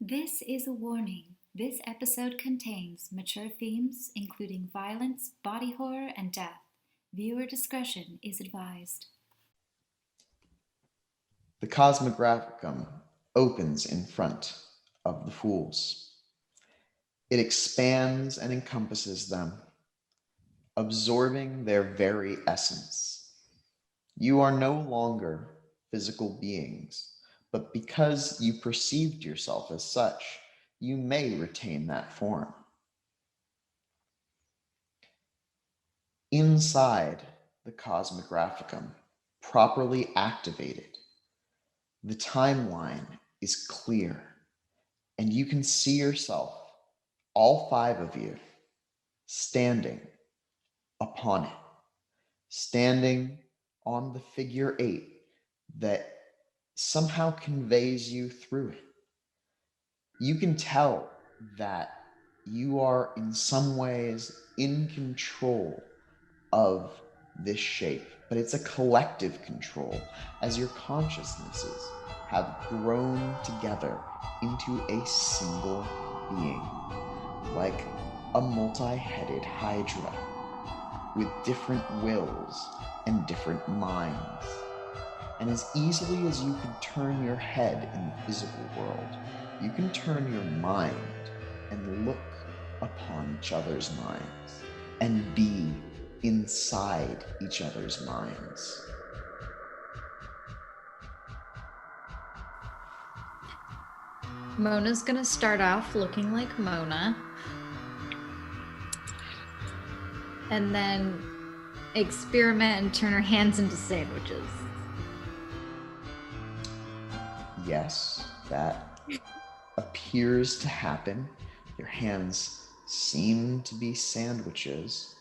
This is a warning. This episode contains mature themes, including violence, body horror, and death. Viewer discretion is advised. The Cosmographicum opens in front of the fools. It expands and encompasses them, absorbing their very essence. You are no longer physical beings, but because you perceived yourself as such, you may retain that form. Inside the Cosmographicum, properly activated, the timeline is clear, and you can see yourself, all five of you, standing upon it, standing on the figure 8 that somehow conveys you through it. You can tell that you are in some ways in control of this shape, but it's a collective control as your consciousnesses have grown together into a single being, like a multi-headed hydra with different wills and different minds. And as easily as you can turn your head in the physical world, you can turn your mind and look upon each other's minds and be inside each other's minds. Mona's gonna start off looking like Mona, and then experiment and turn her hands into sandwiches. Yes, that appears to happen. Your hands seem to be sandwiches,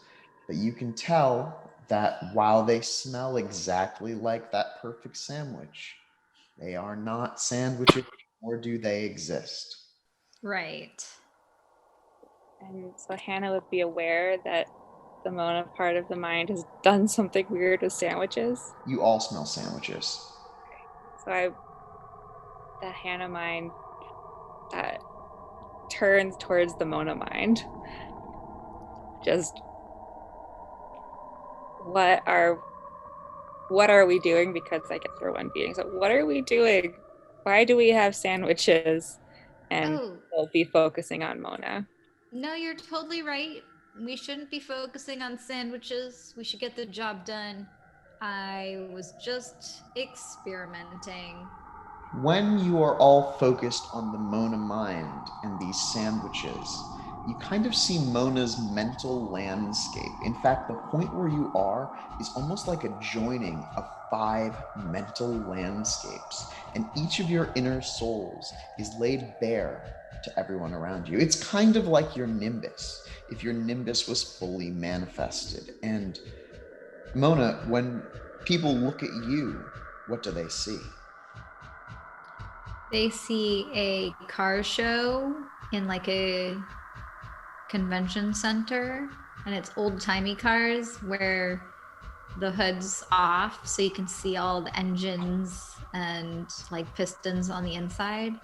but you can tell that while they smell exactly like that perfect sandwich, they are not sandwiches, nor do they exist. Right. And so Hannah would be aware that the Mona part of the mind has done something weird with sandwiches. You all smell sandwiches. So the Hannah mind turns towards the Mona mind. Just what are we doing? Because I guess we're one being. So what are we doing? Why do we have sandwiches? And we'll be focusing on Mona. No, you're totally right. We shouldn't be focusing on sandwiches. We should get the job done. I was just experimenting. When you are all focused on the Mona mind and these sandwiches, you kind of see Mona's mental landscape. In fact, the point where you are is almost like a joining of 5 mental landscapes, and each of your inner souls is laid bare to everyone around you. It's kind of like your nimbus, if your nimbus was fully manifested. And Mona, when people look at you, what do they see? They see a car show in like a convention center, and it's old-timey cars where the hood's off so you can see all the engines and like pistons on the inside,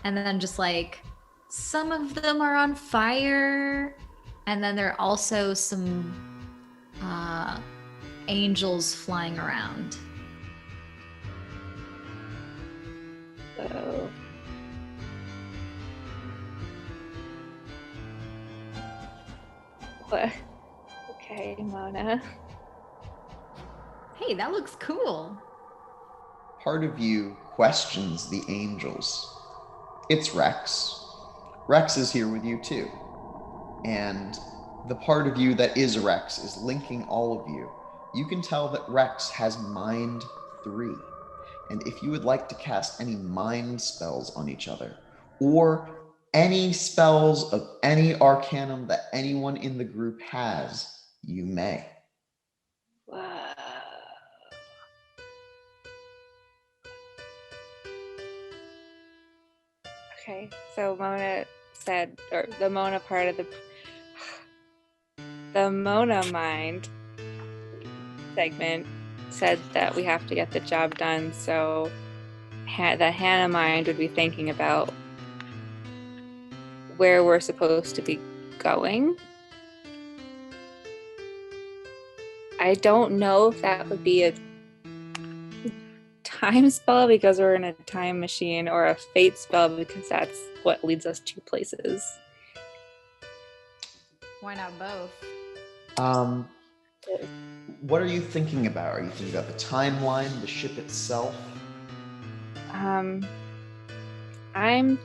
and then just like some of them are on fire, and then there are also some angels flying around. So okay, Mona. Hey, that looks cool. Part of you questions the angels. It's Rex. Rex is here with you too. And the part of you that is Rex is linking all of you. You can tell that Rex has Mind 3. And if you would like to cast any mind spells on each other, or any spells of any arcanum that anyone in the group has, you may. Wow. Okay, so Mona said, or the Mona part of the Mona mind segment said that we have to get the job done, so the Hannah mind would be thinking about where we're supposed to be going. I don't know if that would be a time spell because we're in a time machine, or a fate spell because that's what leads us to places. Why not both? What are you thinking about? Are you thinking about the timeline, the ship itself? I'm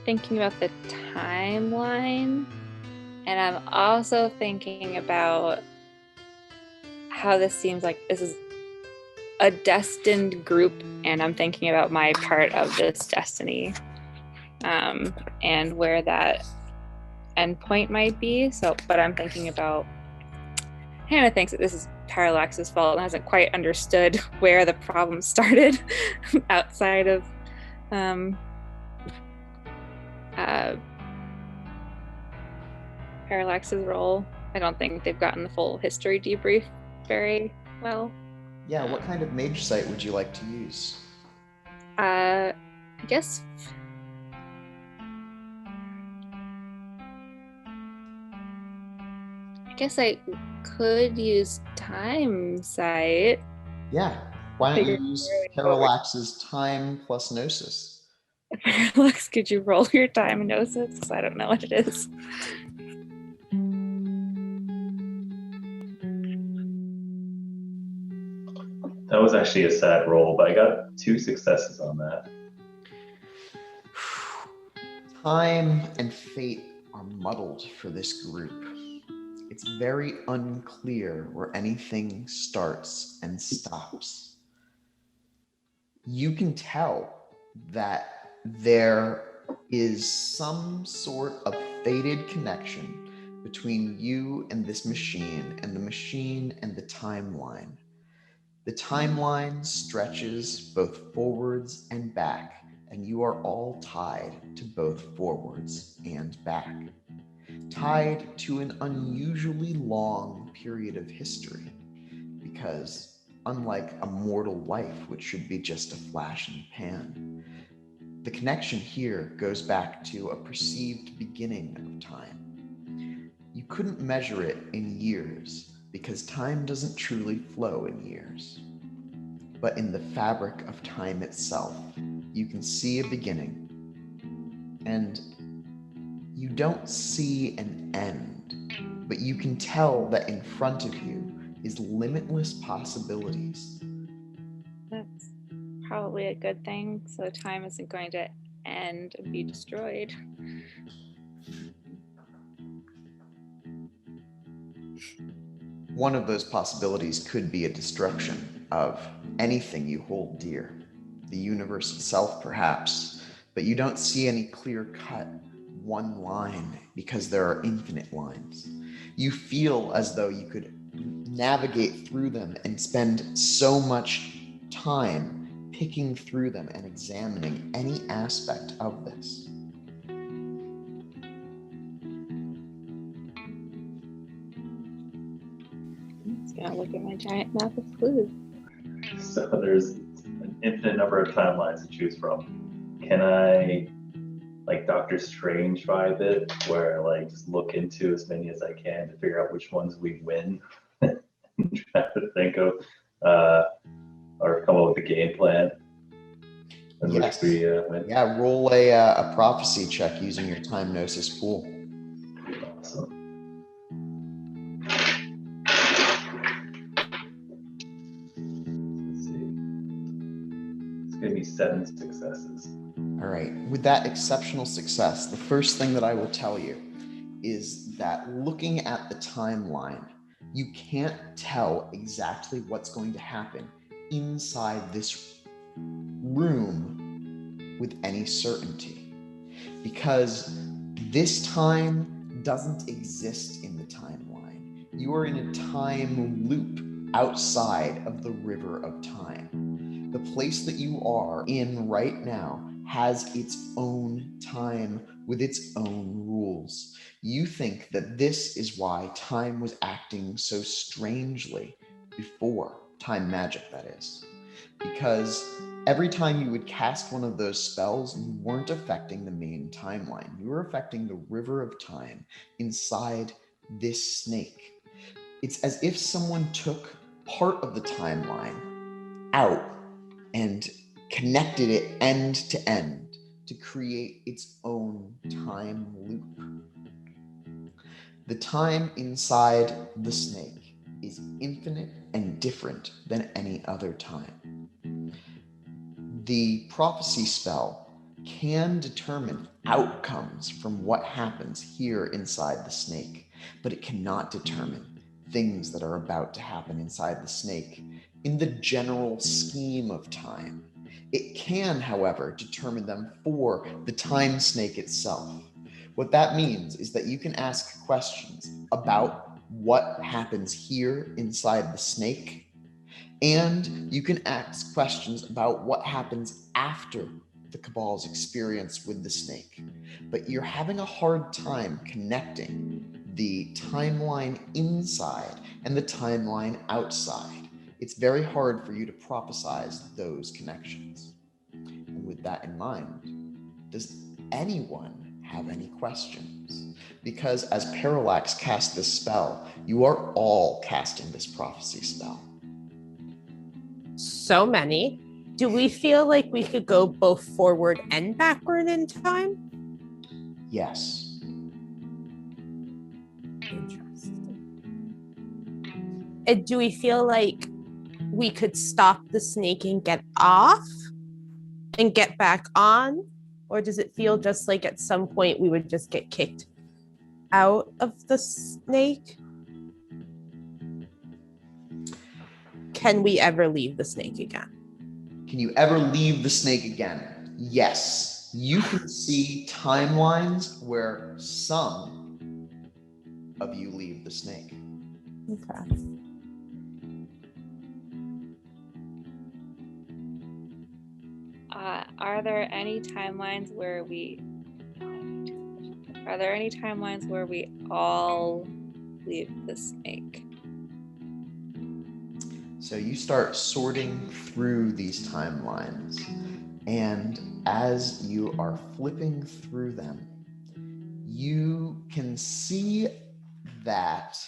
thinking about the timeline, and I'm also thinking about how this seems like this is a destined group, and I'm thinking about my part of this destiny, and where that endpoint might be. So, but I'm thinking about Hannah thinks that this is Parallax's fault and hasn't quite understood where the problem started outside of Parallax's role. I don't think they've gotten the full history debrief very well. Yeah, what kind of mage site would you like to use? I guess I could use time sight. Yeah, why don't you use Parallax's time plus Gnosis? Parallax, could you roll your time Gnosis? Because I don't know what it is. That was actually a sad roll, but I got 2 successes on that. Time and fate are muddled for this group. It's very unclear where anything starts and stops. You can tell that there is some sort of fated connection between you and this machine, and the machine and the timeline. The timeline stretches both forwards and back, and you are all tied to both forwards and back. Tied to an unusually long period of history, because unlike a mortal life, which should be just a flash in the pan, the connection here goes back to a perceived beginning of time. You couldn't measure it in years, because time doesn't truly flow in years. But in the fabric of time itself, you can see a beginning, and you don't see an end, but you can tell that in front of you is limitless possibilities. That's probably a good thing, so time isn't going to end and be destroyed. One of those possibilities could be a destruction of anything you hold dear, the universe itself perhaps, but you don't see any clear-cut one line because there are infinite lines. You feel as though you could navigate through them and spend so much time picking through them and examining any aspect of this. Gonna look at my giant map of clues. So there's an infinite number of timelines to choose from. Can I, like Doctor Strange vibe it, where like just look into as many as I can to figure out which ones we win? Try to think of or come up with a game plan. And Yes. which we win. Yeah, roll a prophecy check using your time gnosis pool. Awesome. Let's see. It's gonna be 7 successes. All right, with that exceptional success, the first thing that I will tell you is that looking at the timeline, you can't tell exactly what's going to happen inside this room with any certainty, because this time doesn't exist in the timeline. You are in a time loop outside of the river of time. The place that you are in right now has its own time with its own rules. You think that this is why time was acting so strangely before, time magic that is, because Every time you would cast one of those spells, you weren't affecting the main timeline. You were affecting the river of time inside this snake. It's as if someone took part of the timeline out and connected it end to end to create its own time loop. The time inside the snake is infinite and different than any other time. The prophecy spell can determine outcomes from what happens here inside the snake, but it cannot determine things that are about to happen inside the snake in the general scheme of time. It can, however, determine them for the time snake itself. What that means is that you can ask questions about what happens here inside the snake, and you can ask questions about what happens after the cabal's experience with the snake. But you're having a hard time connecting the timeline inside and the timeline outside. It's very hard for you to prophesize those connections. And with that in mind, does anyone have any questions? Because as Parallax casts this spell, you are all casting this prophecy spell. So many. Do we feel like we could go both forward and backward in time? Yes. Interesting. And do we feel like we could stop the snake and get off and get back on? Or does it feel just like at some point we would just get kicked out of the snake? Can we ever leave the snake again? Can you ever leave the snake again? Yes. You can see timelines where some of you leave the snake. Okay. Are there any timelines where we all leave the snake? So you start sorting through these timelines, and as you are flipping through them, you can see that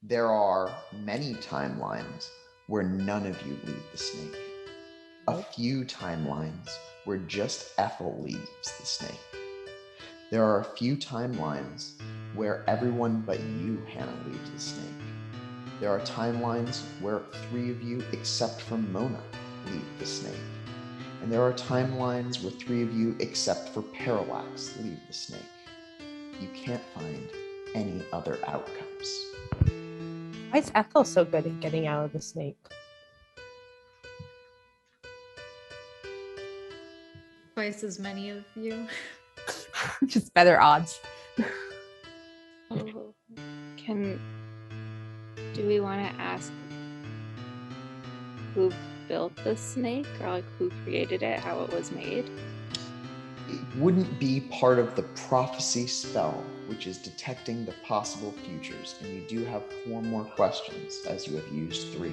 there are many timelines where none of you leave the snake. A few timelines where just Ethyl leaves the snake. There are a few timelines where everyone but you, Hannah, leaves the snake. There are timelines where 3 of you, except for Mona, leave the snake. And there are timelines where 3 of you, except for Parallax, leave the snake. You can't find any other outcomes. Why is Ethyl so good at getting out of the snake? Twice as many of you. Just better odds. Oh, do we want to ask who built the snake, or like who created it, how it was made? It wouldn't be part of the prophecy spell, which is detecting the possible futures, and you do have 4 more questions as you have used 3.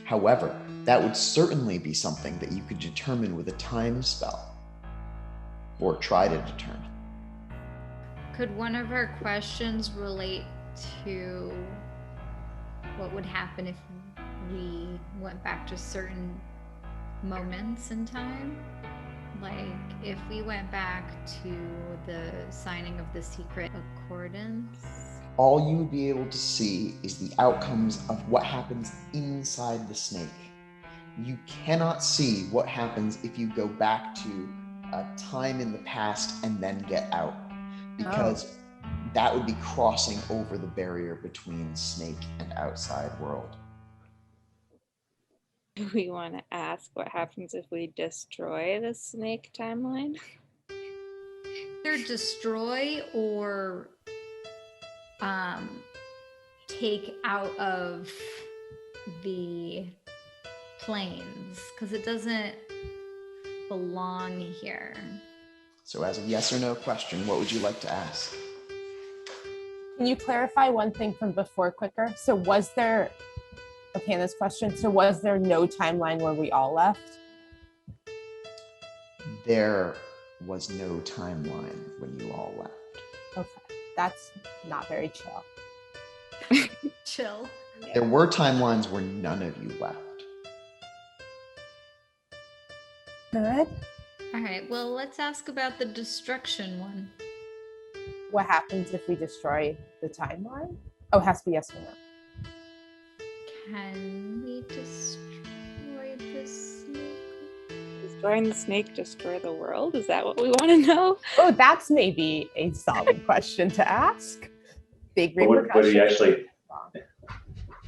However, that would certainly be something that you could determine with a time spell, or try to determine. Could one of our questions relate to what would happen if we went back to certain moments in time? Like if we went back to the signing of the secret accordance? All you would be able to see is the outcomes of what happens inside the snake. You cannot see what happens if you go back to a time in the past and then get out, because that would be crossing over the barrier between snake and outside world. Do we want to ask what happens if we destroy the snake timeline? Either destroy or take out of the planes, because it doesn't belong here. So as a yes or no question, what would you like to ask? Can you clarify one thing from before quicker? So was there, okay, this question, so was there no timeline where we all left? There was no timeline when you all left. Okay, that's not very chill. Chill. There were timelines where none of you left. Good. All right, well, let's ask about the destruction one. What happens if we destroy the timeline? Oh, it has to be yes or no. Can we destroy the snake? Destroying the snake destroy the world? Is that what we want to know? Oh, that's maybe a solid question to ask. Big But would repercussions. we actually?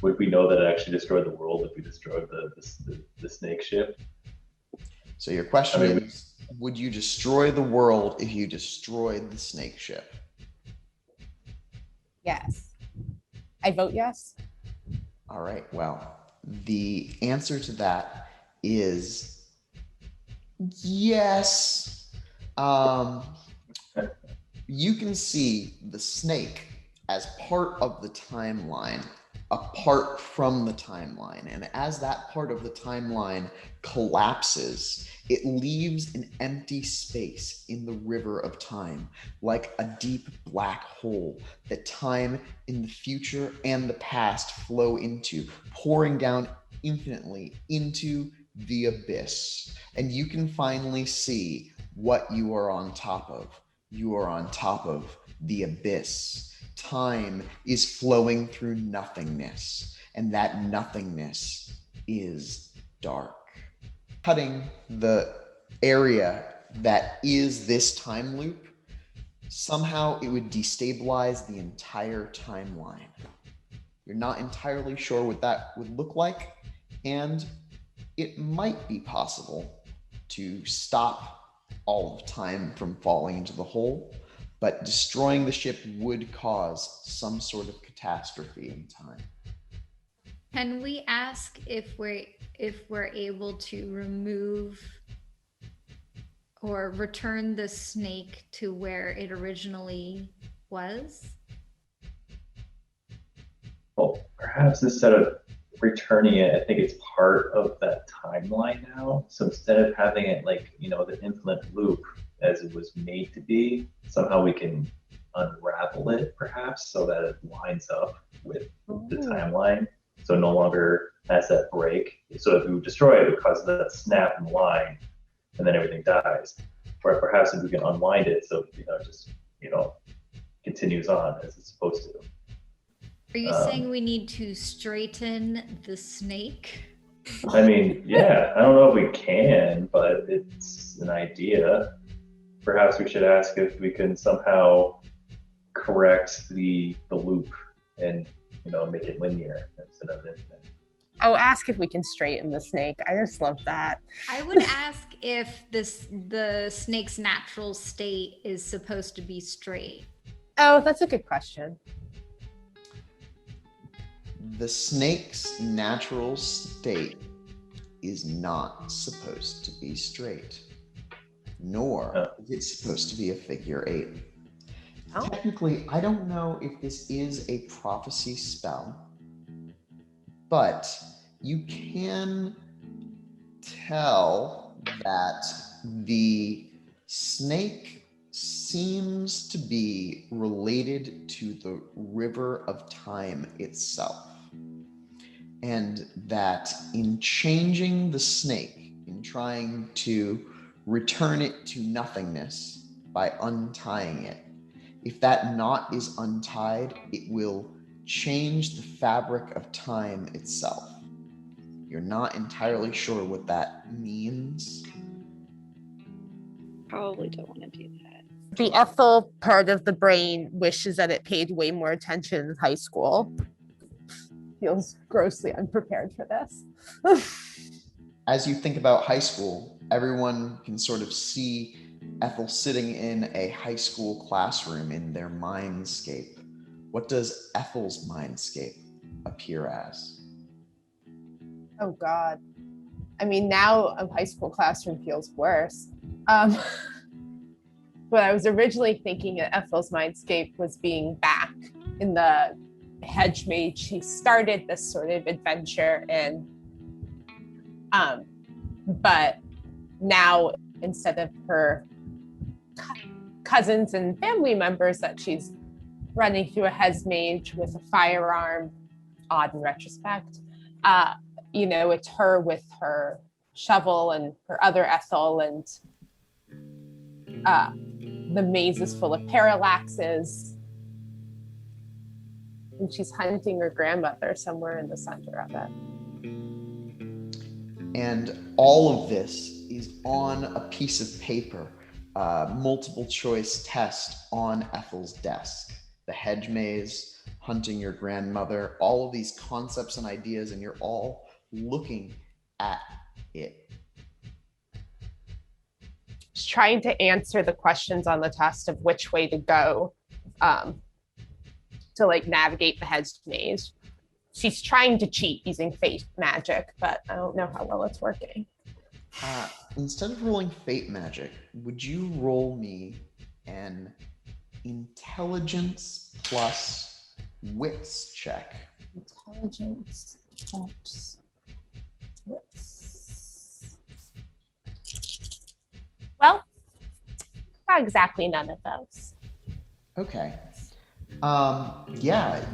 Would we know that it actually destroyed the world if we destroyed the snake ship? So your question I mean, is, would you destroy the world if you destroyed the snake ship? Yes. I vote yes. All right, well, the answer to that is yes. You can see the snake as part of the timeline, apart from the timeline. And as that part of the timeline collapses, it leaves an empty space in the river of time, like a deep black hole that time in the future and the past flow into, pouring down infinitely into the abyss. And you can finally see what you are on top of. You are on top of the abyss. Time is flowing through nothingness, and that nothingness is dark. Cutting the area that is this time loop, somehow it would destabilize the entire timeline. You're not entirely sure what that would look like, and it might be possible to stop all of time from falling into the hole, but destroying the ship would cause some sort of catastrophe in time. Can we ask if we're able to remove or return the snake to where it originally was? Well, perhaps instead of returning it, I think it's part of that timeline now. So instead of having it like, the infinite loop as it was made to be, somehow we can unravel it perhaps so that it lines up with the timeline. So it no longer has that break. So if we destroy it, it would cause that snap in the line and then everything dies. Or perhaps if we can unwind it so just continues on as it's supposed to. Are you saying we need to straighten the snake? I mean, yeah, I don't know if we can, but it's an idea. Perhaps we should ask if we can somehow correct the loop and make it linear instead of infinite. Oh, ask if we can straighten the snake. I just love that. I would ask if the snake's natural state is supposed to be straight. Oh, that's a good question. The snake's natural state is not supposed to be straight, nor is it supposed to be a figure 8. Oh. Technically, I don't know if this is a prophecy spell, but you can tell that the snake seems to be related to the river of time itself. And that in changing the snake, in trying to return it to nothingness by untying it, if that knot is untied, it will change the fabric of time itself. You're not entirely sure what that means. Probably don't want to do that. The Ethyl part of the brain wishes that it paid way more attention in high school. Feels grossly unprepared for this. As you think about high school, everyone can sort of see Ethyl sitting in a high school classroom in their mindscape. What does Ethyl's mindscape appear as? Oh God. I mean, now a high school classroom feels worse. But I was originally thinking that Ethyl's mindscape was being back in the hedge mage. She started this sort of adventure, and but now instead of her cousins and family members that she's running through a Mage with a firearm. Odd in retrospect. It's her with her shovel and her other Ethyl, and the maze is full of parallaxes. And she's hunting her grandmother somewhere in the center of it. And all of this is on a piece of paper, multiple choice test on Ethyl's desk. The hedge maze, hunting your grandmother, all of these concepts and ideas, and you're all looking at it. She's trying to answer the questions on the test of which way to go to navigate the hedge maze. She's trying to cheat using fate magic, but I don't know how well it's working. Instead of rolling fate magic, would you roll me an intelligence plus wits check? Intelligence plus wits. Well, not exactly none of those. Okay.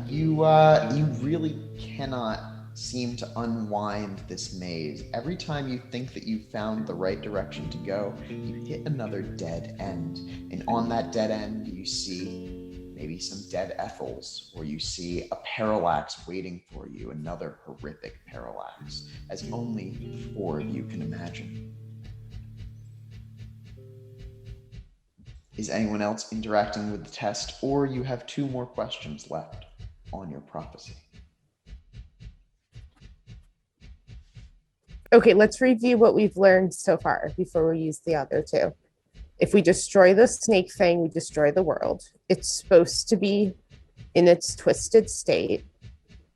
You really cannot seem to unwind this maze. Every time you think that you've found the right direction to go, you hit another dead end. And on that dead end, you see maybe some dead Ethyls, or you see a parallax waiting for you, another horrific parallax, as only 4 of you can imagine. Is anyone else interacting with the test, or you have 2 more questions left on your prophecy? Okay, let's review what we've learned so far before we use the other 2. If we destroy the snake thing, we destroy the world. It's supposed to be in its twisted state.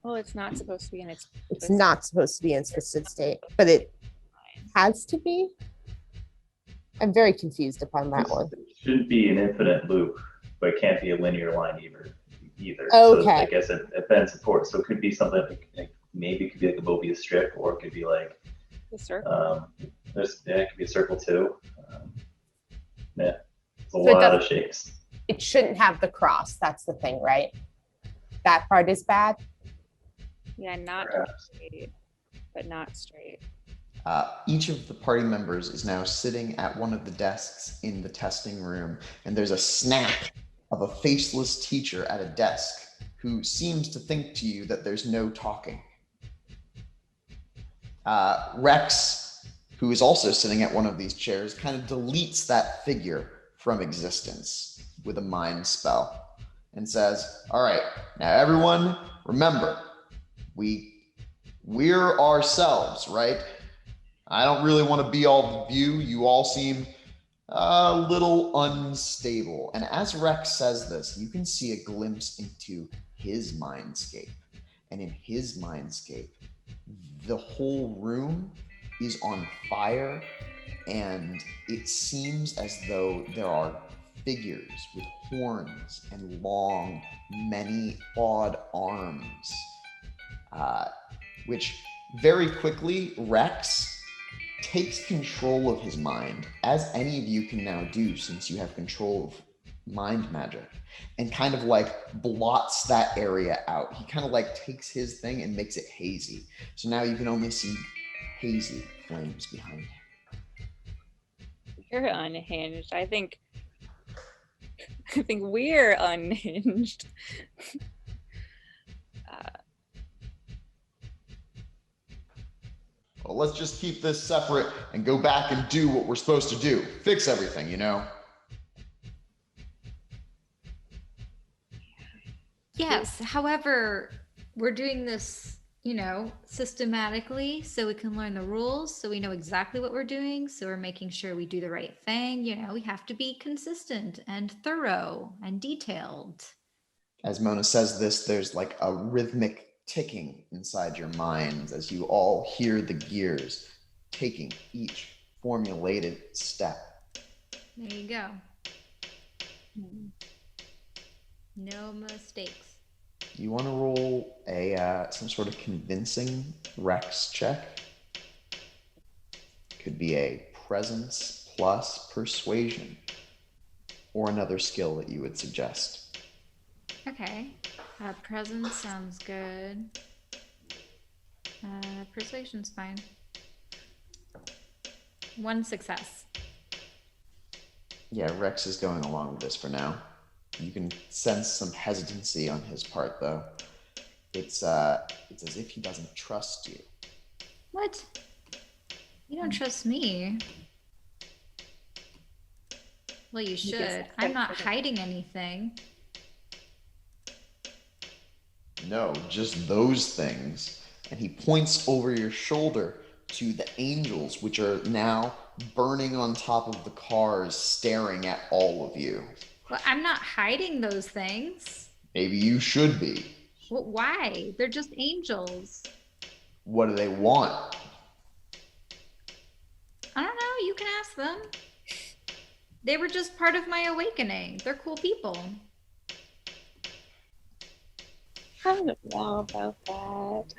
Well, it's not supposed to be in its. It's not supposed to be in its twisted state, but it has to be. I'm very confused upon that one. It should be an infinite loop, but it can't be a linear line either. Okay. So I guess it bends and forth. So it could be something like maybe it could be like a Mobius strip, or it could be like The circle. it could be a circle too. It's a So lot of shapes. It shouldn't have the cross. That's the thing, right? That part is bad. Yeah, not Perhaps. straight, but not straight. Each of the party members is now sitting at one of the desks in the testing room, and there's a snap of a faceless teacher at a desk who seems to think to you that there's no talking. Rex, who is also sitting at one of these chairs, kind of deletes that figure from existence with a mind spell and says, all right, now everyone, remember, we're ourselves, right? I don't really want to be all of you. You all seem a little unstable. And as Rex says this, you can see a glimpse into his mindscape. And in his mindscape, the whole room is on fire, and it seems as though there are figures with horns and long, many-clawed arms, which very quickly, Rex takes control of his mind, as any of you can now do since you have control of mind magic, and kind of blots that area out. He kind of takes his thing and makes it hazy. So now you can only see hazy flames behind him. You're unhinged. I think we're unhinged. Well, let's just keep this separate and go back and do what we're supposed to do. Fix everything, you know? Yes, however, we're doing this, systematically so we can learn the rules, so we know exactly what we're doing, so we're making sure we do the right thing. We have to be consistent and thorough and detailed. As Mona says this, there's a rhythmic ticking inside your minds as you all hear the gears taking each formulated step. There you go. No mistakes. You want to roll some sort of convincing Rex check? Could be a presence plus persuasion, or another skill that you would suggest. Okay. Presence sounds good. Persuasion's fine. 1 success. Yeah, Rex is going along with this for now. You can sense some hesitancy on his part, though. It's as if he doesn't trust you. What? You don't trust me. Well, you should. I'm not hiding anything. No, just those things. And he points over your shoulder to the angels, which are now burning on top of the cars, staring at all of you. Well, I'm not hiding those things. Maybe you should be. Well, why? They're just angels. What do they want? I don't know. You can ask them. They were just part of my awakening. They're cool people. I don't know about that.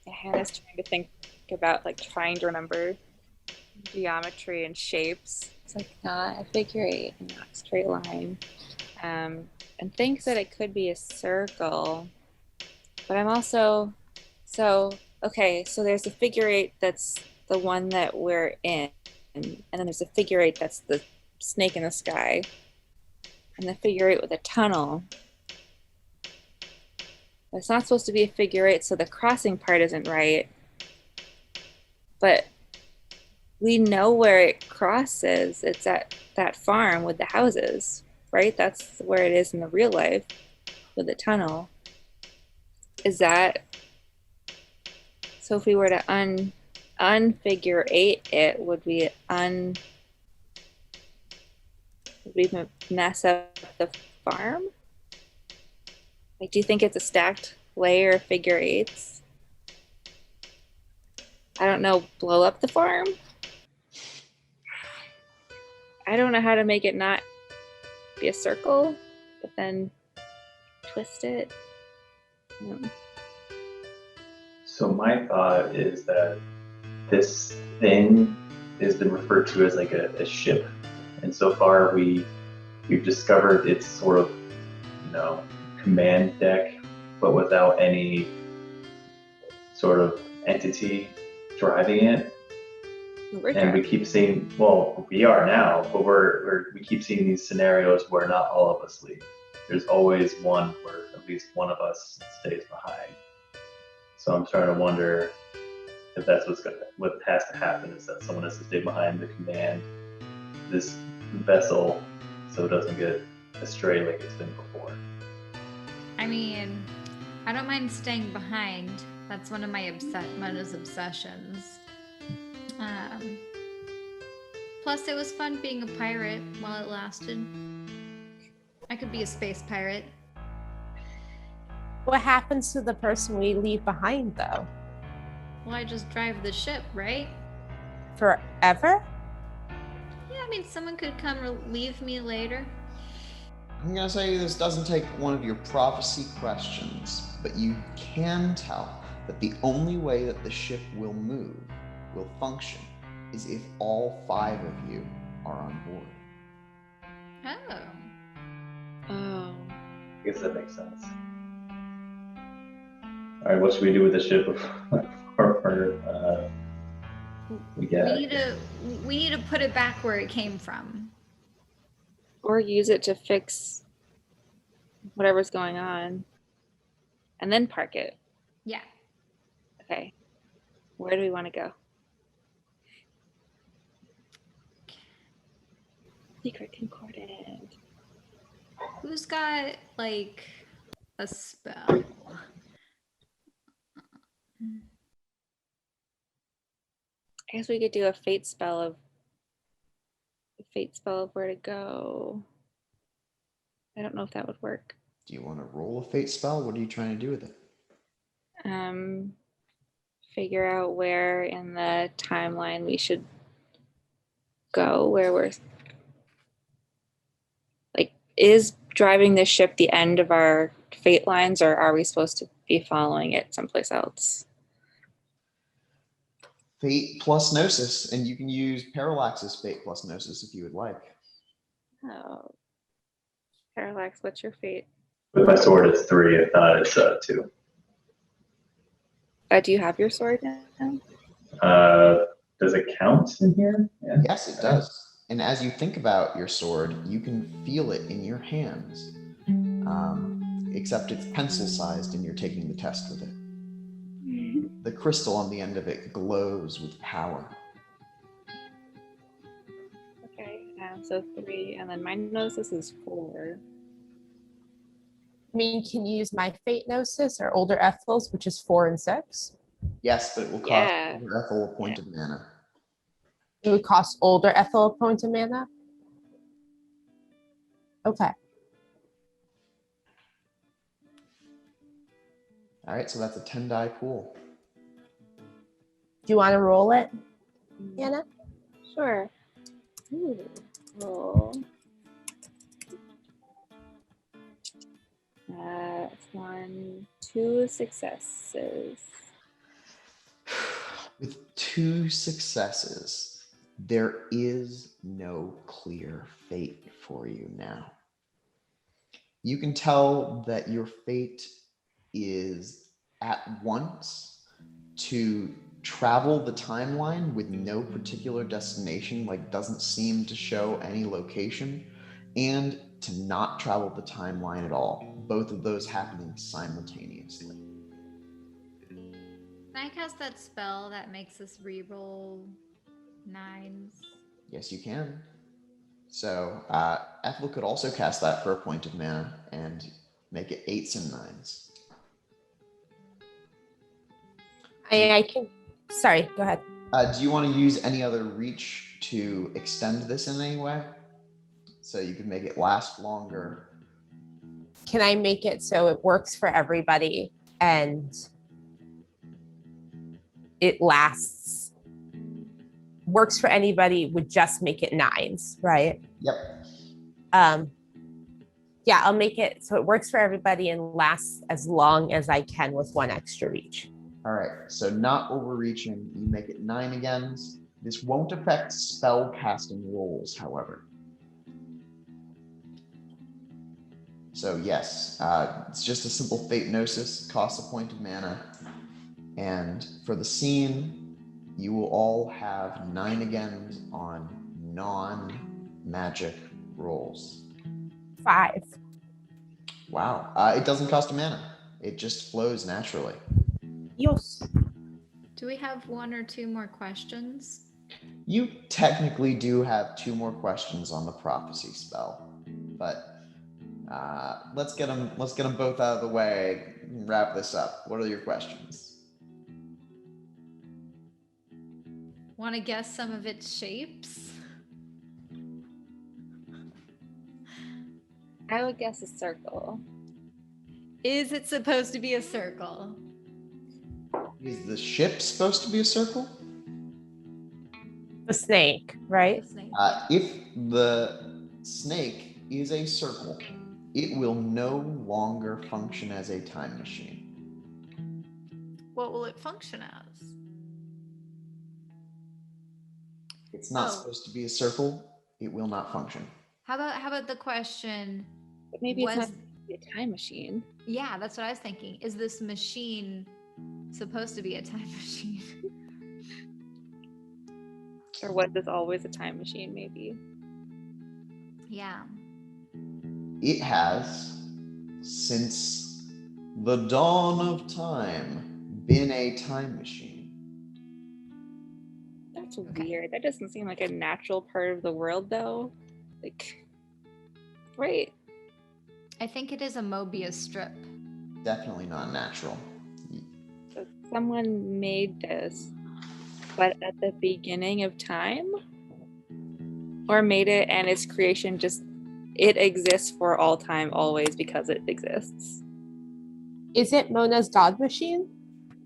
Hannah's trying to think about like trying to remember geometry and shapes. It's like not a figure eight and not a straight line. And think that it could be a circle. But I'm also okay, so there's a figure eight that's the one that we're in, and then there's a figure eight that's the snake in the sky, and the figure eight with a tunnel. It's not supposed to be a figure eight, so the crossing part isn't right. But we know where it crosses. It's at that farm with the houses, right? That's where it is in the real life with the tunnel. Is that so? If we were to unfigure eight it, would we mess up the farm? Like, do you think it's a stacked layer of figure eights? I don't know, blow up the farm? I don't know how to make it not be a circle, but then twist it. So my thought is that this thing has been referred to as like a ship, and so far we've discovered its sort of, command deck, but without any sort of entity driving it. And we keep seeing, well, we are now, but we keep seeing these scenarios where not all of us leave. There's always one where at least one of us stays behind. So I'm starting to wonder if that's what has to happen, is that someone has to stay behind to command this vessel so it doesn't get astray like it's been before. I mean, I don't mind staying behind. That's one of my Mona's obsessions. Plus, it was fun being a pirate while it lasted. I could be a space pirate. What happens to the person we leave behind, though? Well, I just drive the ship, right? Forever? Yeah, I mean, someone could come relieve me later. I'm going to say this doesn't take one of your prophecy questions, but you can tell that the only way that the ship will function, is if all 5 of you are on board. Oh. I guess that makes sense. All right, what should we do with the ship before we need to put it back where it came from. Or use it to fix whatever's going on. And then park it. Yeah. Okay. Where do we want to go? Secret concordant. Who's got, like, a spell? I guess we could do a fate spell of where to go. I don't know if that would work. Do you want to roll a fate spell? What are you trying to do with it? Figure out where in the timeline we should go, where we're like, is driving the ship the end of our fate lines, or are we supposed to be following it someplace else? Fate plus Gnosis, and you can use Parallax's Fate plus Gnosis if you would like. Oh. Parallax, what's your fate? With my sword, it's 3. If not, it's 2. Do you have your sword now? Does it count in here? Yeah. Yes, it does. And as you think about your sword, you can feel it in your hands. Except it's pencil-sized and you're taking the test with it. The crystal on the end of it glows with power. Okay, so 3, and then my gnosis is 4. I mean, can you use my fate gnosis or older Ethel's, which is 4 and 6? Yes, but it will cost Yeah. Ethel a point of mana. It would cost older Ethel a point of mana? Okay. All right, so that's a 10 die pool. Do you want to roll it, Anna? Sure. Ooh, roll. It's 1, 2 successes. With 2 successes, there is no clear fate for you now. You can tell that your fate is at once to travel the timeline with no particular destination, like doesn't seem to show any location, and to not travel the timeline at all. Both of those happening simultaneously. Can I cast that spell that makes us reroll 9s? Yes, you can. So Ethel could also cast that for a point of mana and make it 8s and 9s. I can. Sorry, go ahead. Do you want to use any other reach to extend this in any way? So you can make it last longer. Can I make it so it works for everybody and it lasts? Works for anybody would just make it 9s, right? Yep. Yeah, I'll make it so it works for everybody and lasts as long as I can with 1 extra reach. All right, so not overreaching. You make it 9 again. This won't affect spell casting rolls, however. So yes, it's just a simple Fate Gnosis, costs a point of mana. And for the scene, you will all have 9 again on non-magic rolls. 5. Wow, it doesn't cost a mana. It just flows naturally. Yes. Do we have 1 or 2 more questions? You technically do have 2 more questions on the prophecy spell, but let's get them both out of the way and wrap this up. What are your questions? Want to guess some of its shapes? I would guess a circle. Is it supposed to be a circle? Is the ship supposed to be a circle? The snake, right? The snake. If the snake is a circle, it will no longer function as a time machine. What will it function as? It's not supposed to be a circle. It will not function. How about the question? But maybe it's not a time machine. Yeah, that's what I was thinking. Is this machine supposed to be a time machine? Or was this always a time machine, maybe? Yeah. It has, since the dawn of time, been a time machine. That's weird. That doesn't seem like a natural part of the world, though. Like, right. I think it is a Mobius strip. Definitely not natural. So someone made this, but at the beginning of time? Or made it and its creation just, it exists for all time, always, because it exists. Is it Mona's God machine?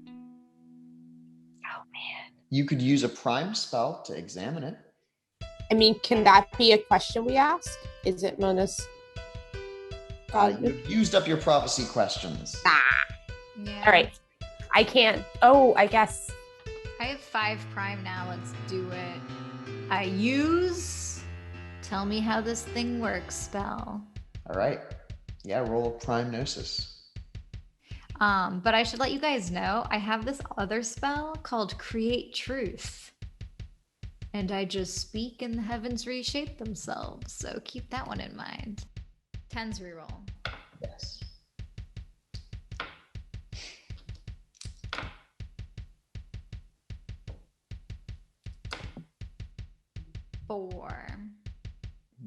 Oh, man. You could use a prime spell to examine it. I mean, can that be a question we ask? Is it Mona's God? You've used up your prophecy questions. Ah. Yeah. All right. I can't. Oh, I guess. I have 5 prime now. Let's do it. I use tell me how this thing works spell. All right. Yeah, roll a prime gnosis. But I should let you guys know I have this other spell called Create Truth. And I just speak and the heavens reshape themselves. So keep that one in mind. 10's reroll. Yes. Four.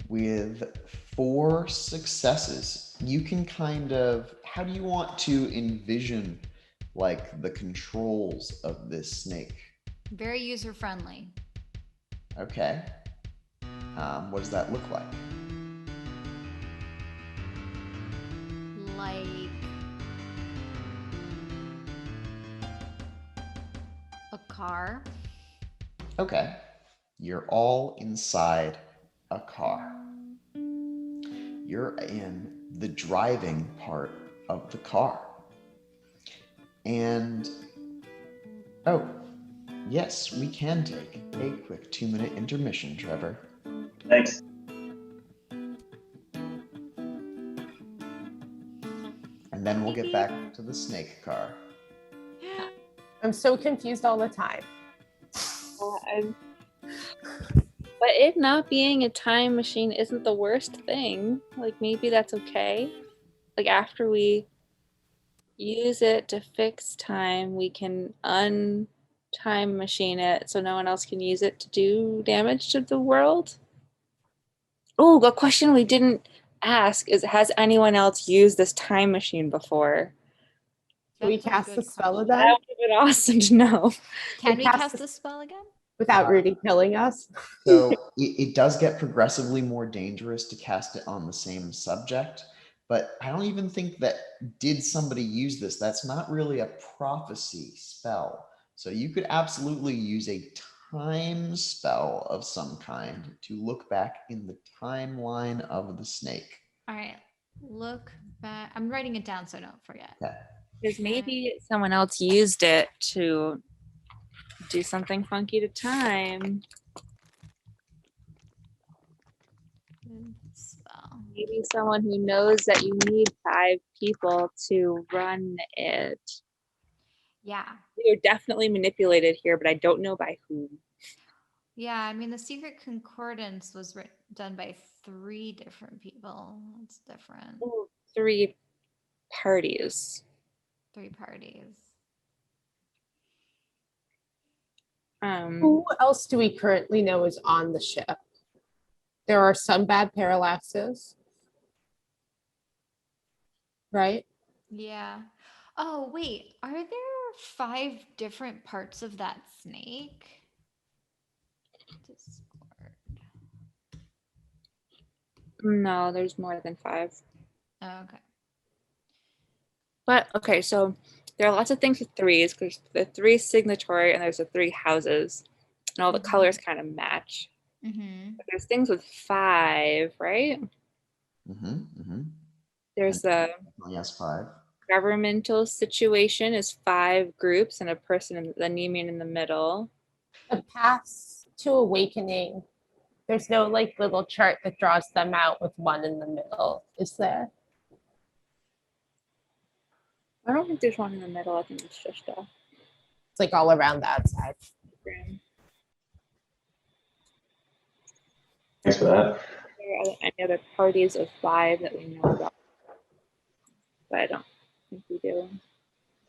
With 4 successes, you can kind of, how do you want to envision like the controls of this snake? Very user friendly. Okay. What does that look like? Like a car. Okay. You're all inside a car. You're in the driving part of the car. And, oh, yes, we can take a quick 2-minute intermission, Trevor. Thanks. And then we'll get back to the snake car. I'm so confused all the time. But it not being a time machine isn't the worst thing. Like, maybe that's okay. Like, after we use it to fix time, we can time machine it so no one else can use it to do damage to the world. Oh, a question we didn't ask is, has anyone else used this time machine before? Can we That's a cast good the spell question. That again would have been awesome to know. Can we cast cast the- the spell again? without Rudy killing us? So it does get progressively more dangerous to cast it on the same subject, but I don't even think that did somebody use this. That's not really a prophecy spell. So you could absolutely use a time spell of some kind to look back in the timeline of the snake. All right. Look back. I'm writing it down so I don't forget. Okay. Because maybe someone else used it to do something funky to time. Spell. Maybe someone who knows that you need 5 people to run it. Yeah. You're definitely manipulated here, but I don't know by whom. Yeah. I mean, the Secret Concordance was done by 3 different people. It's different. 3 parties. 3 parties. Who else do we currently know is on the ship? There are some bad parallaxes, right? Yeah. Oh, wait. Are there 5 different parts of that snake? Discord. No, there's more than 5. Oh, okay. But okay, so there are lots of things with 3s because the 3 signatory and there's the 3 houses, and all the colors kind of match. Mm-hmm. But there's things with 5, right? There's the Yes, 5. governmental situation is 5 groups and a person in the Nemean in the middle. The paths to awakening, there's no like little chart that draws them out with 1 in the middle, is there? I don't think there's one in the middle. I think it's just a It's like all around the outside. program. Thanks for that. Are there any other parties of 5 that we know about? But I don't think we do.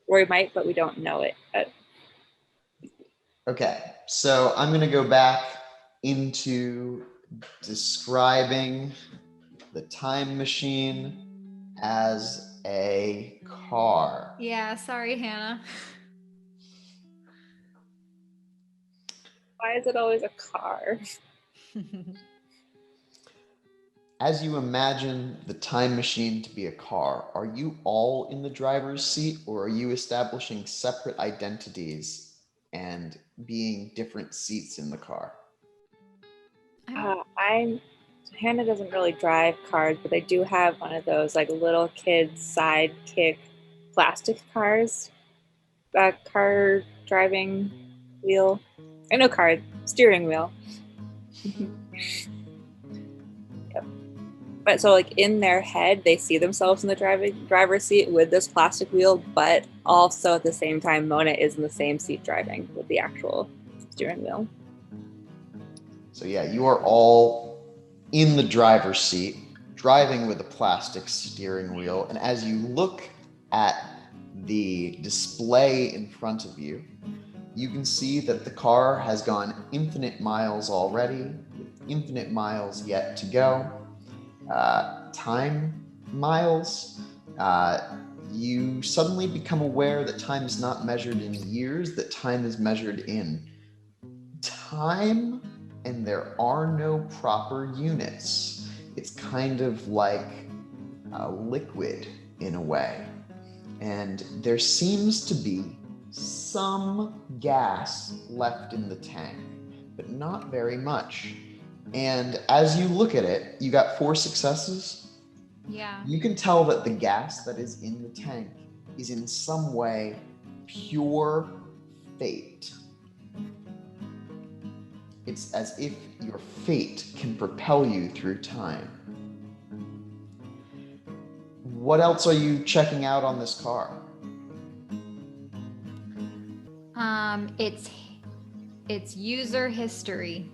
Or we might, but we don't know it. Okay, so I'm going to go back into describing the time machine as a car. Yeah, sorry, Hannah. Why is it always a car? As you imagine the time machine to be a car, are you all in the driver's seat, or are you establishing separate identities and being different seats in the car? Hannah doesn't really drive cars, but they do have one of those like little kid sidekick plastic cars. Car driving wheel. I know card, steering wheel. Yep. But so like in their head, they see themselves in the driver's seat with this plastic wheel, but also at the same time, Mona is in the same seat driving with the actual steering wheel. So yeah, you are all in the driver's seat, driving with a plastic steering wheel. And as you look at the display in front of you, you can see that the car has gone infinite miles already, with infinite miles yet to go. Time miles, you suddenly become aware that time is not measured in years, that time is measured in time, and there are no proper units. It's kind of like a liquid in a way. And there seems to be some gas left in the tank, but not very much. And as you look at it, you got 4 successes. Yeah. You can tell that the gas that is in the tank is in some way pure fate. It's as if your fate can propel you through time. What else are you checking out on this car? It's user history.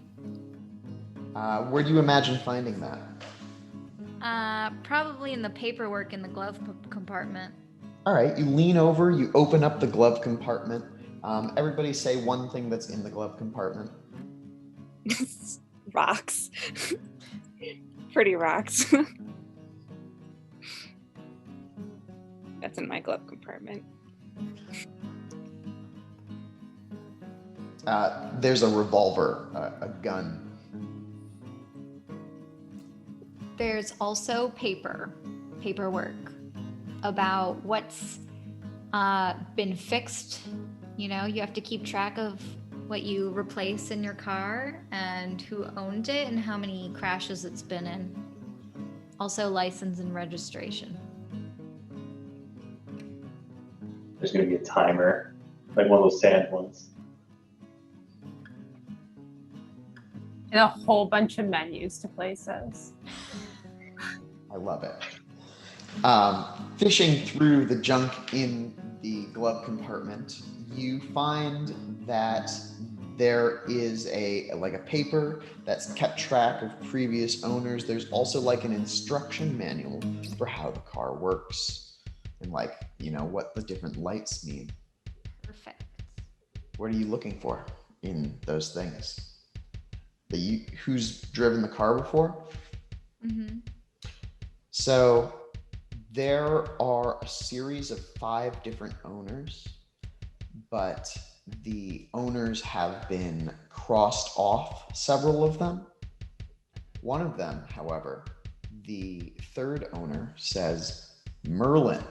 Where do you imagine finding that? Probably in the paperwork in the glove compartment. All right, you lean over, you open up the glove compartment. Everybody say one thing that's in the glove compartment. Rocks. Pretty rocks. That's in my glove compartment. There's a revolver, a gun. There's also paperwork about what's been fixed. You know, you have to keep track of what you replace in your car and who owned it and how many crashes it's been in. Also license and registration. There's going to be a timer, like one of those sand ones. And a whole bunch of menus to places. I love it. Fishing through the junk in the glove compartment, you find that there is a paper that's kept track of previous owners. There's also like an instruction manual for how the car works and what the different lights mean. Perfect. What are you looking for in those things? Who's driven the car before? Mm-hmm. So there are a series of 5 different owners, but the owners have been crossed off, several of them. One of them, however, the 3rd owner says Merlin.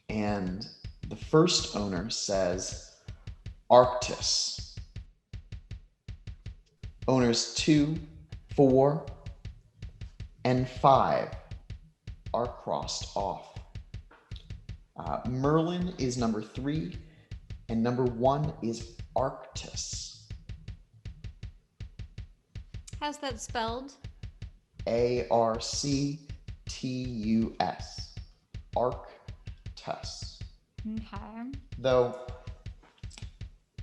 And the 1st owner says Arctis. Owners 2, 4, and 5 are crossed off. Merlin is number 3, and number 1 is Arctis. How's that spelled? Arctus. Arctus. Okay. Though,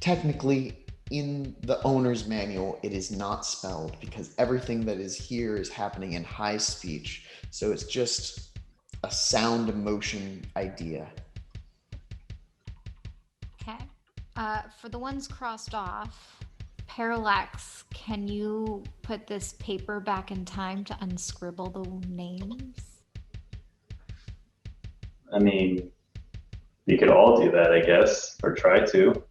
technically, in the owner's manual, it is not spelled because everything that is here is happening in high speech. So it's just a sound emotion idea. Okay. For the ones crossed off, Parallax, can you put this paper back in time to unscribble the names? I mean, you could all do that, I guess, or try to.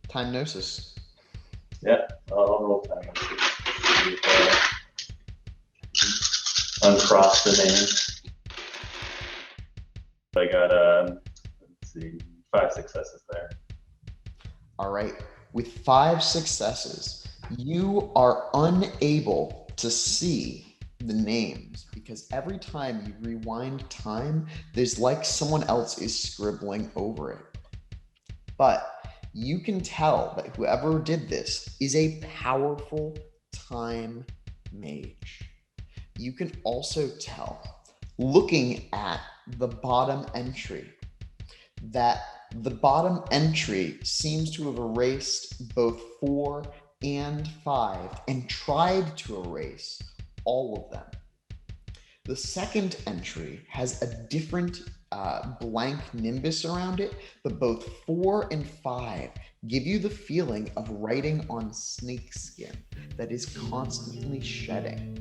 Time gnosis. Yeah, I'll roll time. Uncross the names. I got, let's see, 5 successes there. All right. With 5 successes, you are unable to see the names because every time you rewind time, there's like someone else is scribbling over it. But you can tell that whoever did this is a powerful time mage. You can also tell, looking at the bottom entry, that the bottom entry seems to have erased both 4 and 5 and tried to erase all of them. The second entry has a different blank nimbus around it, but both 4 and 5 give you the feeling of writing on snakeskin that is constantly shedding.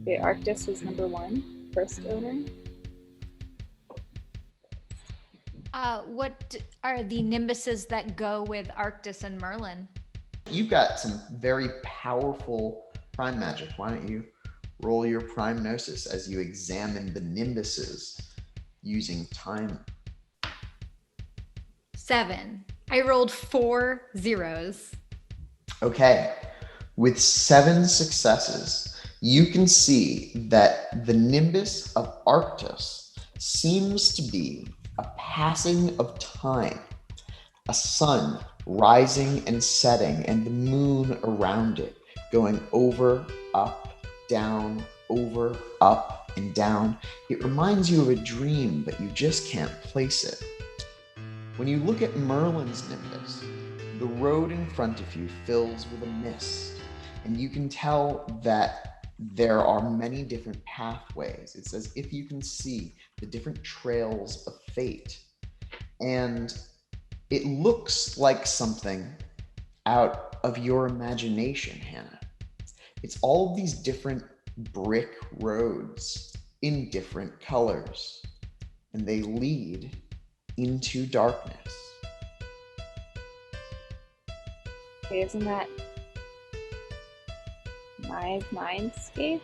Okay, Arctis is number 1, first owner. What are the nimbuses that go with Arctis and Merlin? You've got some very powerful prime magic. Why don't you roll your prime gnosis as you examine the nimbuses using time? 7. I rolled 4 zeros. Okay, with 7 successes, you can see that the nimbus of Arctis seems to be a passing of time, a sun rising and setting, and the moon around it going over, up, down, over, up, and down. It reminds you of a dream, but you just can't place it. When you look at Merlin's nimbus, the road in front of you fills with a mist, and you can tell that there are many different pathways. It's as if you can see the different trails of fate. And it looks like something out of your imagination, Hannah. It's all of these different brick roads in different colors, and they lead into darkness. Okay, isn't that my mindscape?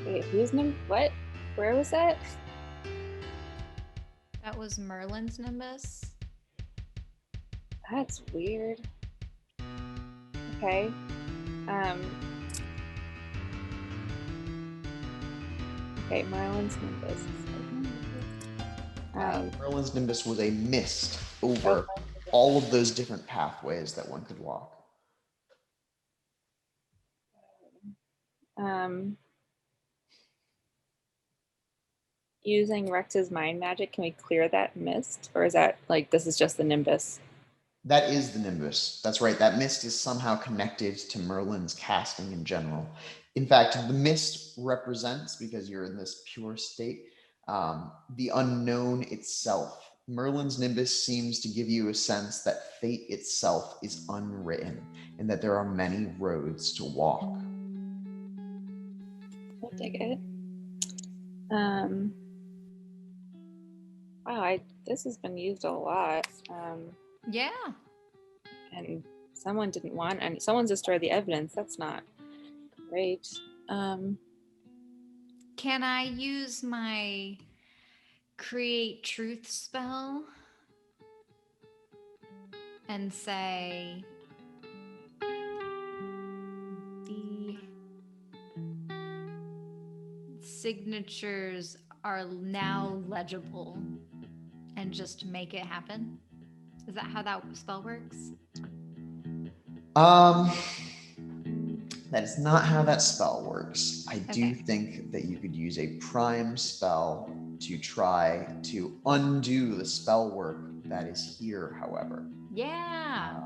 Wait, who's what? Where was that? That was Merlin's nimbus. That's weird. Okay. Okay, Merlin's nimbus. Merlin's nimbus was a mist over all of those different pathways that one could walk. Using Rex's mind magic, can we clear that mist? Or is that like, this is just the nimbus? That is the nimbus. That's right. That mist is somehow connected to Merlin's casting in general. In fact, the mist represents, because you're in this pure state, the unknown itself. Merlin's nimbus seems to give you a sense that fate itself is unwritten and that there are many roads to walk. I'll dig it. Wow, this has been used a lot. Yeah. And someone didn't want, and someone's destroyed the evidence. That's not great. Can I use my create truth spell and say the signatures are now legible and just make it happen? Is that how that spell works? That is not how that spell works. I do think that you could use a prime spell to try to undo the spell work that is here, however. Yeah.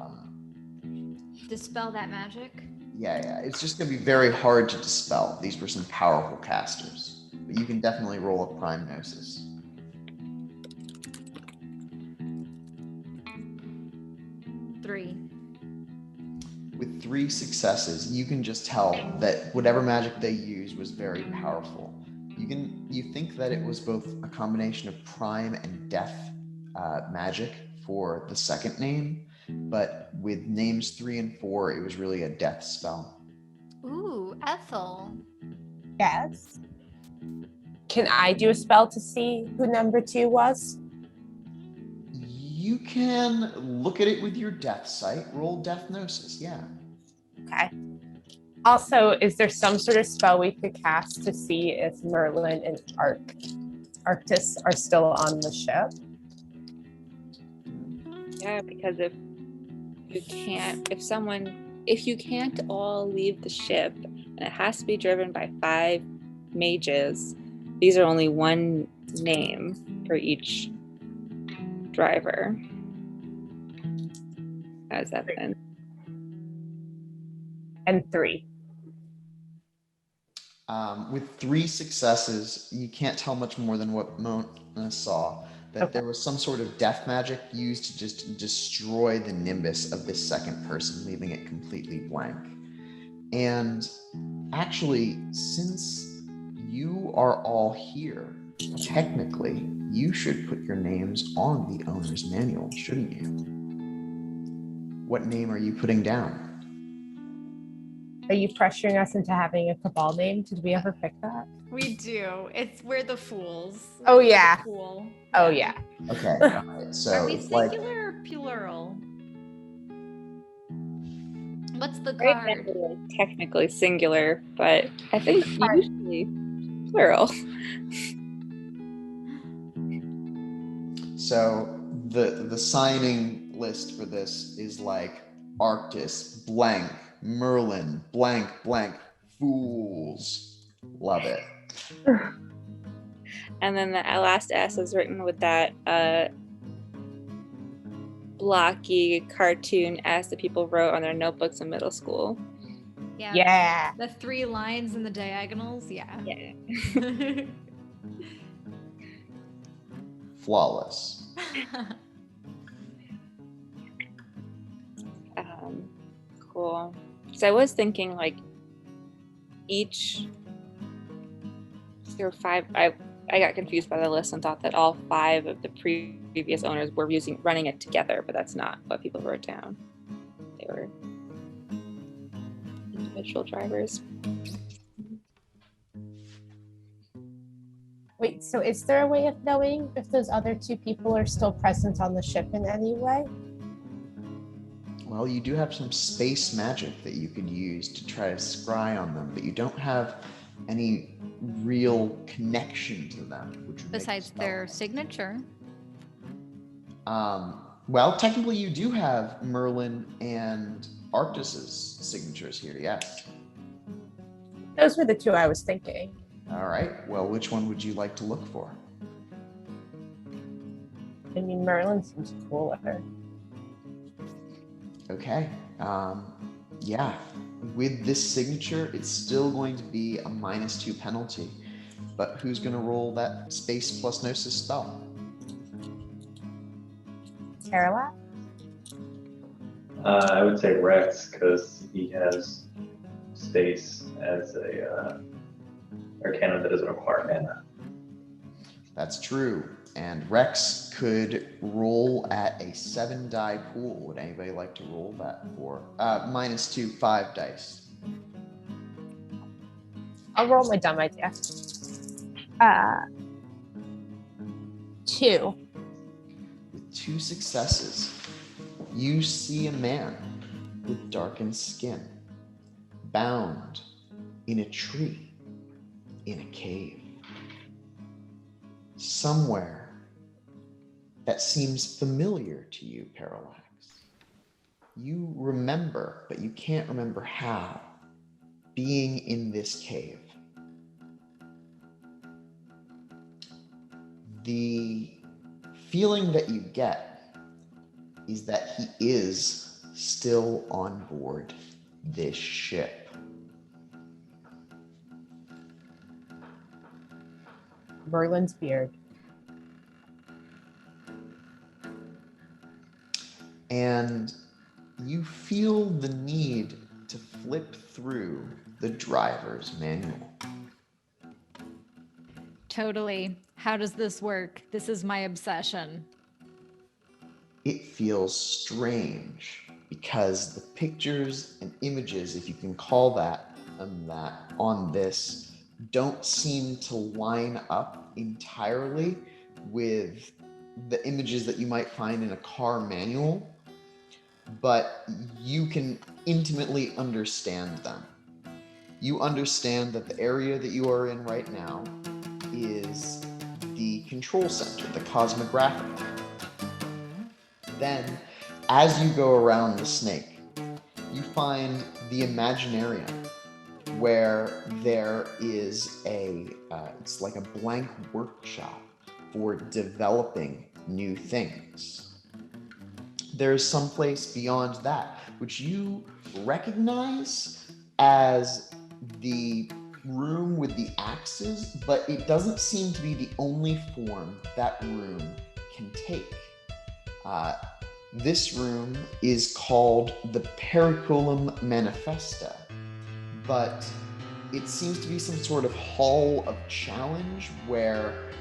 Dispel that magic? Yeah. It's just going to be very hard to dispel. These were some powerful casters. But you can definitely roll a prime gnosis. With 3 successes, you can just tell that whatever magic they used was very powerful. You think that it was both a combination of prime and death magic for the second name, but with names 3 and 4, it was really a death spell. Ooh, Ethyl. Yes. Can I do a spell to see who number 2 was? You can look at it with your death sight. Roll death gnosis, yeah. Okay. Also, is there some sort of spell we could cast to see if Merlin and Arctis are still on the ship? Yeah, because if you can't all leave the ship, and it has to be driven by 5 mages, these are only one name for each driver. How does that then? And 3. With 3 successes, you can't tell much more than what Mona saw. That there was some sort of death magic used to just destroy the nimbus of this second person, leaving it completely blank. And actually, since you are all here, technically, you should put your names on the owner's manual, shouldn't you? What name are you putting down? Are you pressuring us into having a cabal name? Did we ever pick that? We do. We're the fools. Oh, We're yeah. the fool. Oh, yeah. Okay, all right, so Are we it's like singular or plural? What's the Right now card? we're technically singular, but I think usually plural. So the signing list for this is like Arctis, blank, Merlin, blank, blank, fools. Love it. And then the last S is written with that blocky cartoon S that people wrote on their notebooks in middle school. Yeah. Yeah. The 3 lines and the diagonals. Yeah. Yeah. Flawless. Cool. So I was thinking like there were 5. I got confused by the list and thought that all 5 of the previous owners were running it together, but that's not what people wrote down. They were individual drivers. Wait, so is there a way of knowing if those other 2 people are still present on the ship in any way? Well, you do have some space magic that you could use to try to scry on them, but you don't have any real connection to them, which would Besides make their signature. well, technically you do have Merlin and Arctis's signatures here, yes. Those were the 2 I was thinking. All right, well, which one would you like to look for? I mean, Merlin seems cooler. Okay, yeah, with this signature, it's still going to be a -2 penalty, but who's going to roll that space plus gnosis spell? Parallax? I would say Rex, because he has space as a arcana that doesn't require mana. That's true. And Rex could roll at a 7-die pool. Would anybody like to roll that for? -2, 5 dice. I'll roll my dumb idea. 2. With 2 successes, you see a man with darkened skin, bound in a tree, in a cave. Somewhere that seems familiar to you, Parallax. You remember, but you can't remember how, being in this cave. The feeling that you get is that he is still on board this ship. Merlin's beard. And you feel the need to flip through the driver's manual. Totally. How does this work? This is my obsession. It feels strange because the pictures and images, if you can call that on this, don't seem to line up entirely with the images that you might find in a car manual, but you can intimately understand them. you understand that the area that you are in right now is the control center, the cosmographic. Then, as you go around the snake, you find the Imaginarium, where there is it's like a blank workshop for developing new things. There's some place beyond that, which you recognize as the room with the axes, but it doesn't seem to be the only form that room can take. This room is called the Periculum Manifesta, but it seems to be some sort of hall of challenge where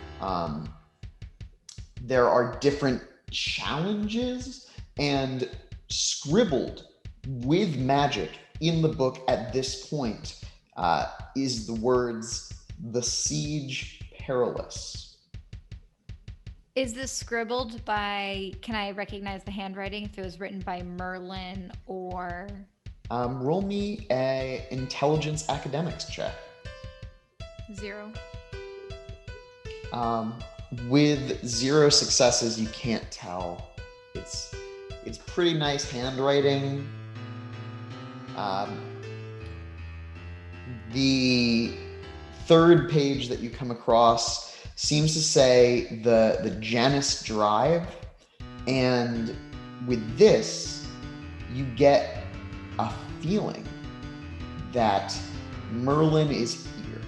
there are different challenges, and scribbled with magic in the book at this point is the words, "The Siege Perilous." Is this scribbled by, can I recognize the handwriting if it was written by Merlin or? Roll me a intelligence academics check. 0. With 0 successes, you can't tell. It's pretty nice handwriting. The third page that you come across seems to say the Janus Drive, and with this, you get a feeling that Merlin is here.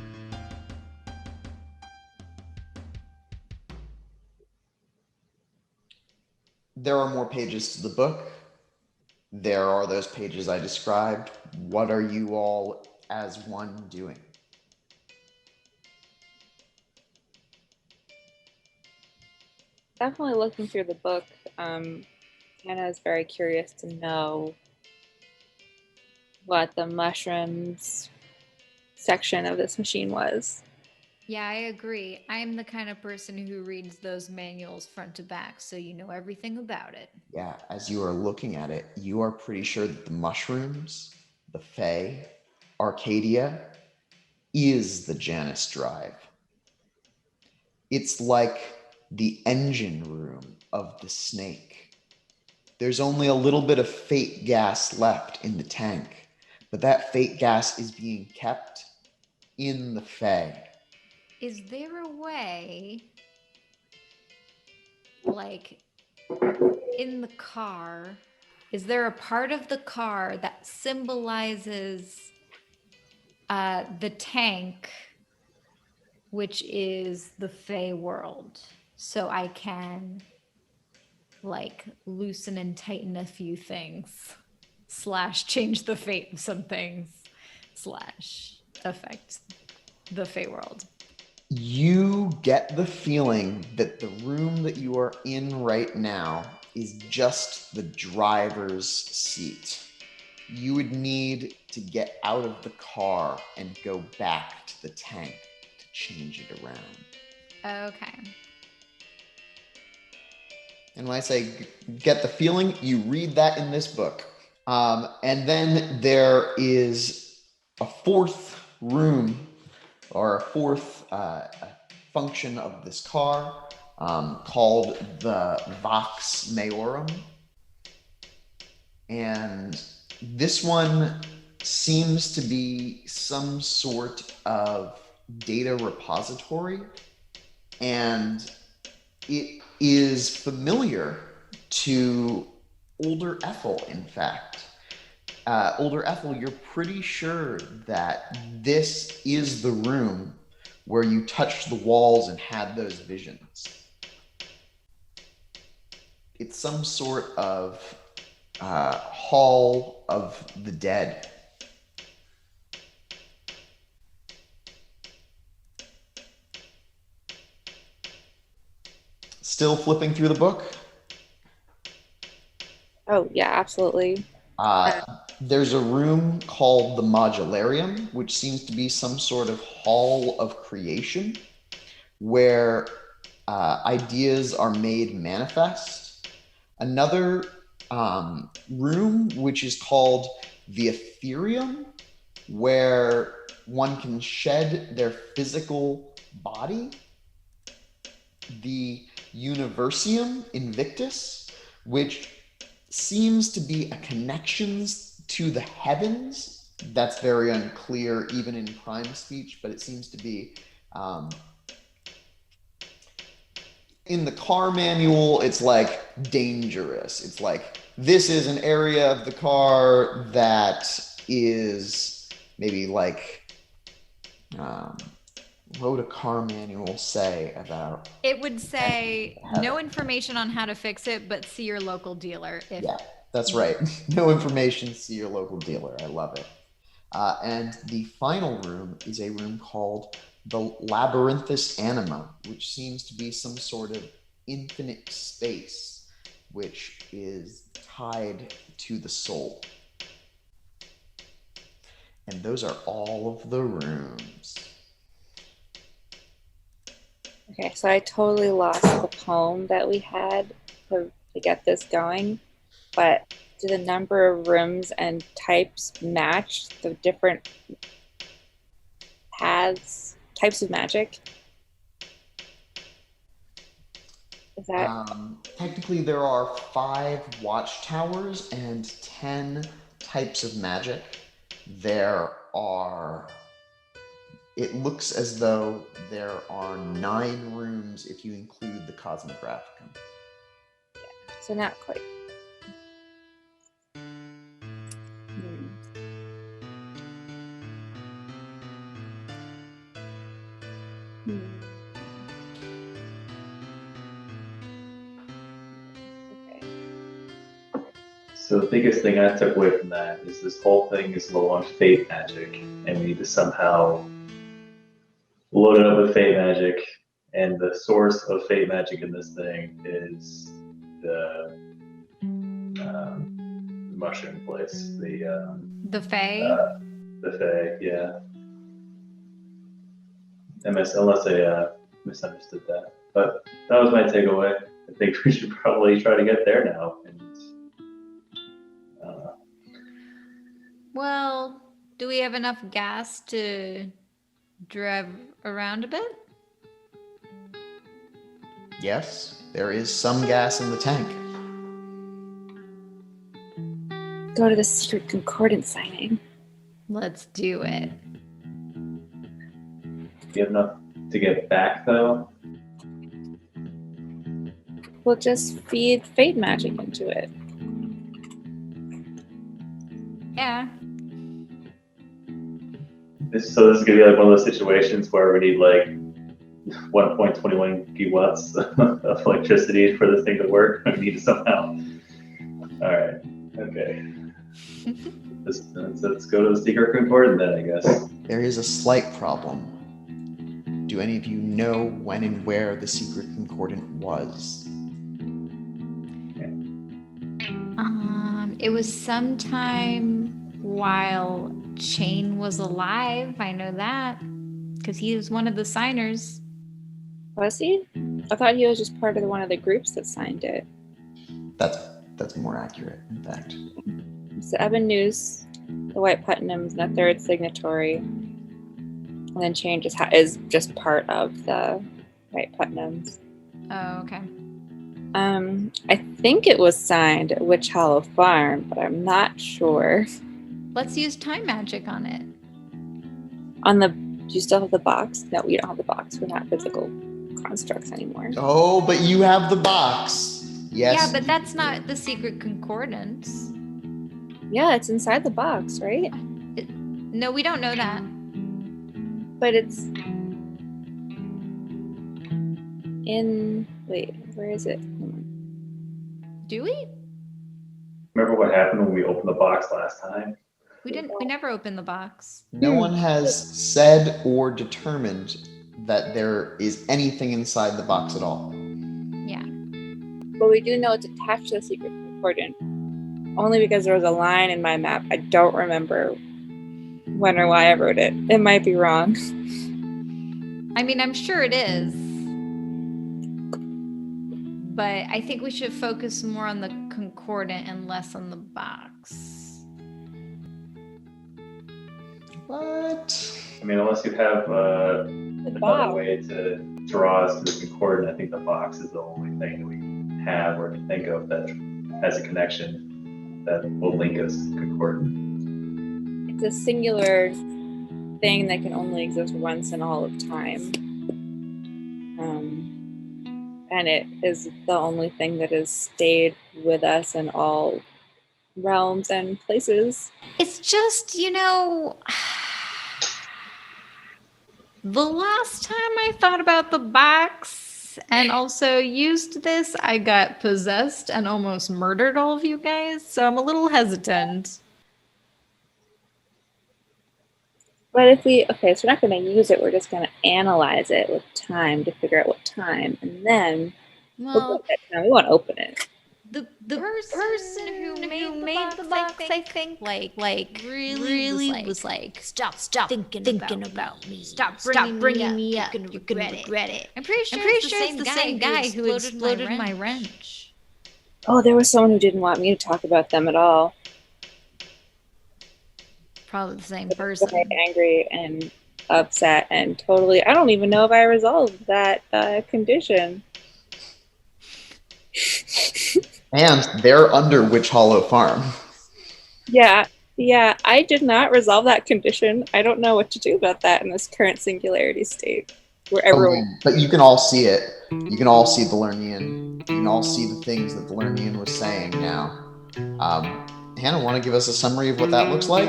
There are more pages to the book. There are those pages I described. What are you all as one doing? Definitely looking through the book. Hannah is very curious to know what the mushrooms section of this machine was. Yeah, I agree. I'm the kind of person who reads those manuals front to back, so you know everything about it. Yeah, as you are looking at it, you are pretty sure that the mushrooms, the Fae, Arcadia, is the Janus Drive. It's like the engine room of the snake. There's only a little bit of fate gas left in the tank, but that fate gas is being kept in the Fae. Is there a way, like, in the car, is there a part of the car that symbolizes the tank, which is the Fey world? So I can, like, loosen and tighten a few things, / change the fate of some things, / affect the Fey world. You get the feeling that the room that you are in right now is just the driver's seat. You would need to get out of the car and go back to the tank to change it around. Okay. And when I say get the feeling, you read that in this book. And then there is a fourth room, or a fourth function of this car, called the Vox Maiorum. And this one seems to be some sort of data repository, and it is familiar to older Ethel, in fact. Older Ethel, you're pretty sure that this is the room where you touched the walls and had those visions. It's some sort of hall of the dead. Still flipping through the book? Oh, yeah, absolutely. There's a room called the Modularium, which seems to be some sort of hall of creation where ideas are made manifest. Another room, which is called the Ethereum, where one can shed their physical body, the Universium Invictus, which seems to be a connections to the heavens. That's very unclear even in prime speech, but it seems to be in the car manual, it's like dangerous. It's like, this is an area of the car that is maybe like, what would a car manual say about? It would say no information on how to fix it, but see your local dealer. Yeah, that's right. No information, see your local dealer. I love it. And the final room is a room called the Labyrinthus Anima, which seems to be some sort of infinite space, which is tied to the soul. And those are all of the rooms. Okay, so I totally lost the poem that we had to get this going, but do the number of rooms and types match the different paths, types of magic? Is that technically there are 5 watchtowers and 10 types of magic. It looks as though there are 9 rooms if you include the Cosmographicum. Yeah, so not quite. So the biggest thing I took away from that is this whole thing is low on fate magic, and we need to somehow load it up with fate magic. And the source of fate magic in this thing is the mushroom place, The Fae. The Fae, yeah. Unless I misunderstood that, but that was my takeaway. I think we should probably try to get there now. And Well, do we have enough gas to drive around a bit? Yes, there is some gas in the tank. Go to the secret concordance signing. Let's do it. do you have enough to get back though? We'll just feed fate magic into it. Yeah. So this is gonna be like one of those situations where we need like 1.21 gigawatts of electricity for this thing to work. We need to somehow. All right. Okay. Let's go to the secret concordant then, I guess. There is a slight problem. Do any of you know when and where the secret concordant was? It was sometime while Chain was alive. I know that because he was one of the signers. Was he? I thought he was just part of one of the groups that signed it. That's more accurate, in fact. So Ebon News, the White Putnams, and a third signatory. And then Chain is just part of the White Putnams. Oh, okay. I think it was signed at Witch Hollow Farm, but I'm not sure. Let's use time magic on it. Do you still have the box? No, we don't have the box. We're not physical constructs anymore. Oh, but you have the box. Yes. Yeah, but that's not the secret concordance. Yeah, it's inside the box, right? No, we don't know that. But it's in... Wait, where is it? Do we? Remember what happened when we opened the box last time? We didn't. We never opened the box. No one has said or determined that there is anything inside the box at all. Yeah. But we do know it's attached to the secret concordant. Only because there was a line in my map. I don't remember when or why I wrote it. It might be wrong. I mean, I'm sure it is. But I think we should focus more on the concordant and less on the box. What? I mean, unless you have The another box. way to draw us to the concordant, I think the box is the only thing that we have or can think of that has a connection that will link us to concordant. It's a singular thing that can only exist once in all of time. And it is the only thing that has stayed with us in all realms and places. It's just, the last time I thought about the box and also used this, I got possessed and almost murdered all of you guys. So I'm a little hesitant. But if we, okay, so we're not going to use it, we're just going to analyze it with time to figure out what time. And then we'll go Well, at that time. We want to open it. the person who made the box, I think, really was like, stop thinking about me. Stop bringing me up. You're gonna regret it. I'm pretty sure it's the same guy who exploded my wrench. Oh, there was someone who didn't want me to talk about them at all. Probably the same But person. very angry and upset and totally. I don't even know if I resolved that condition. And they're under Witch Hollow Farm. Yeah, I did not resolve that condition. I don't know what to do about that in this current singularity state where everyone. But you can all see it. You can all see the Lernian. You can all see the things that the Lernian was saying now. Hannah, want to give us a summary of what that looks like?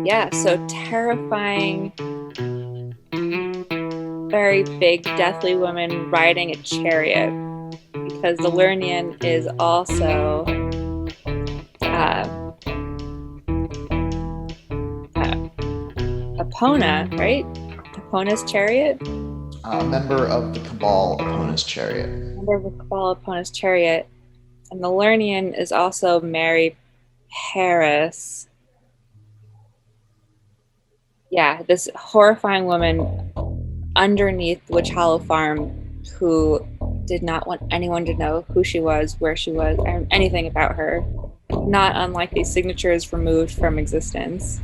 Yeah, so terrifying, very big, deathly woman riding a chariot, because the Lernian is also Epona, right? Epona's chariot? A member of the Cabal Epona's chariot. Member of the Cabal Epona's chariot. And the Lernian is also Mary Paris. Yeah, this horrifying woman underneath Witch Hollow Farm who did not want anyone to know who she was, where she was, or anything about her. Not unlike these signatures removed from existence.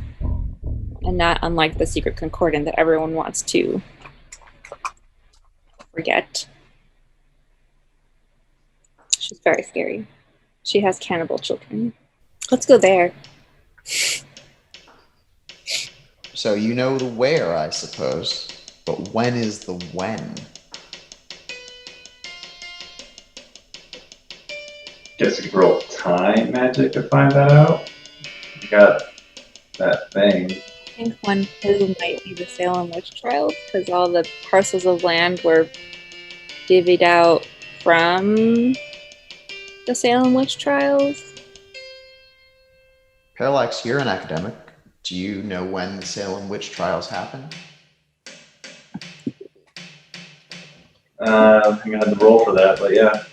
And not unlike the secret concordant that everyone wants to forget. She's very scary. She has cannibal children. Let's go there. So you know the where, I suppose. But when is the when? Guess you could roll time magic to find that out. You got that thing. I think one clue might be the Salem witch trials, because all the parcels of land were divvied out from the Salem witch trials. Parallax, you're an academic. Do you know when the Salem witch trials happened? I think I had to roll for that, but yeah.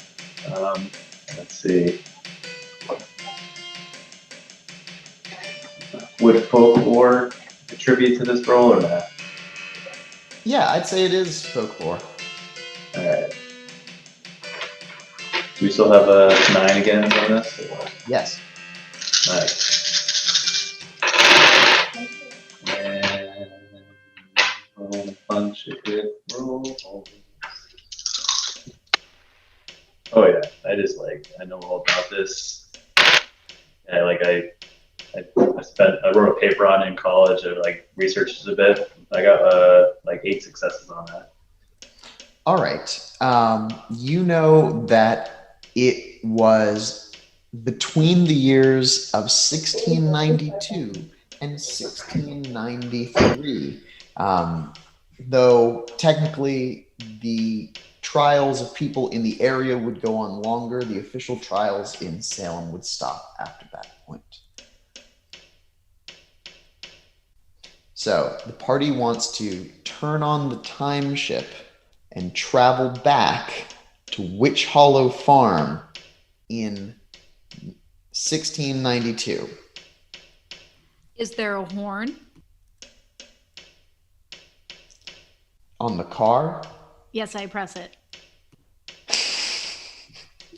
Let's see. Would folklore contribute to this roll or not? Yeah, I'd say it is folklore. Alright. Do we still have a 9 again on this? Yes. Nice. And roll a bunch of hit rolls. Oh yeah, I know all about this. Yeah, I wrote a paper on it in college. I researched it a bit. I got 8 successes on that. All right. You know that it was between the years of 1692 and 1693, though technically the trials of people in the area would go on longer. The official trials in Salem would stop after that point. So the party wants to turn on the time ship and travel back to Witch Hollow Farm in 1692. Is there a horn? On the car? Yes, I press it.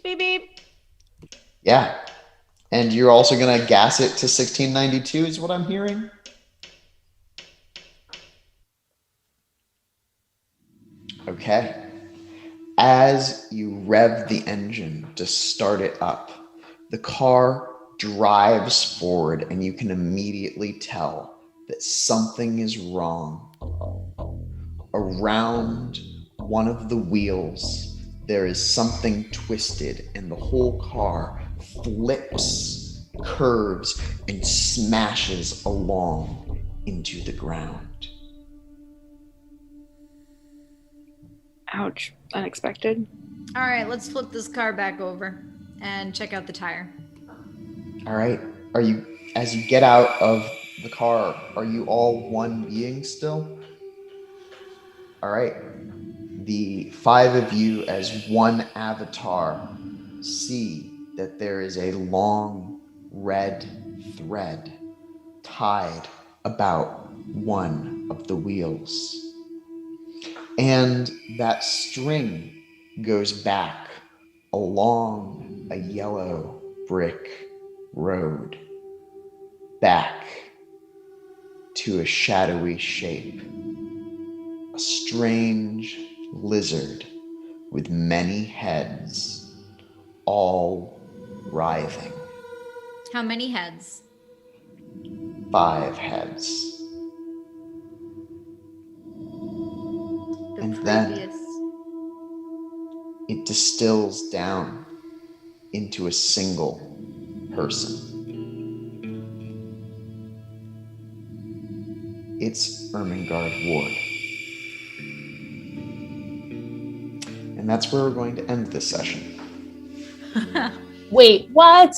Beep beep. Yeah. And you're also going to gas it to 1692 is what I'm hearing? Okay. As you rev the engine to start it up, the car drives forward, and you can immediately tell that something is wrong. Around one of the wheels, there is something twisted, and the whole car flips, curves, and smashes along into the ground. Ouch. Unexpected. All right, let's flip this car back over and check out the tire. All right. As you get out of the car, are you all one being still? All right. The 5 of you as one avatar see that there is a long red thread tied about one of the wheels. And that string goes back along a yellow brick road, back to a shadowy shape, a strange lizard with many heads, all writhing. How many heads? 5 heads. The And previous. then it distills down into a single person. It's Ermengarde Ward. And that's where we're going to end this session. Wait, what?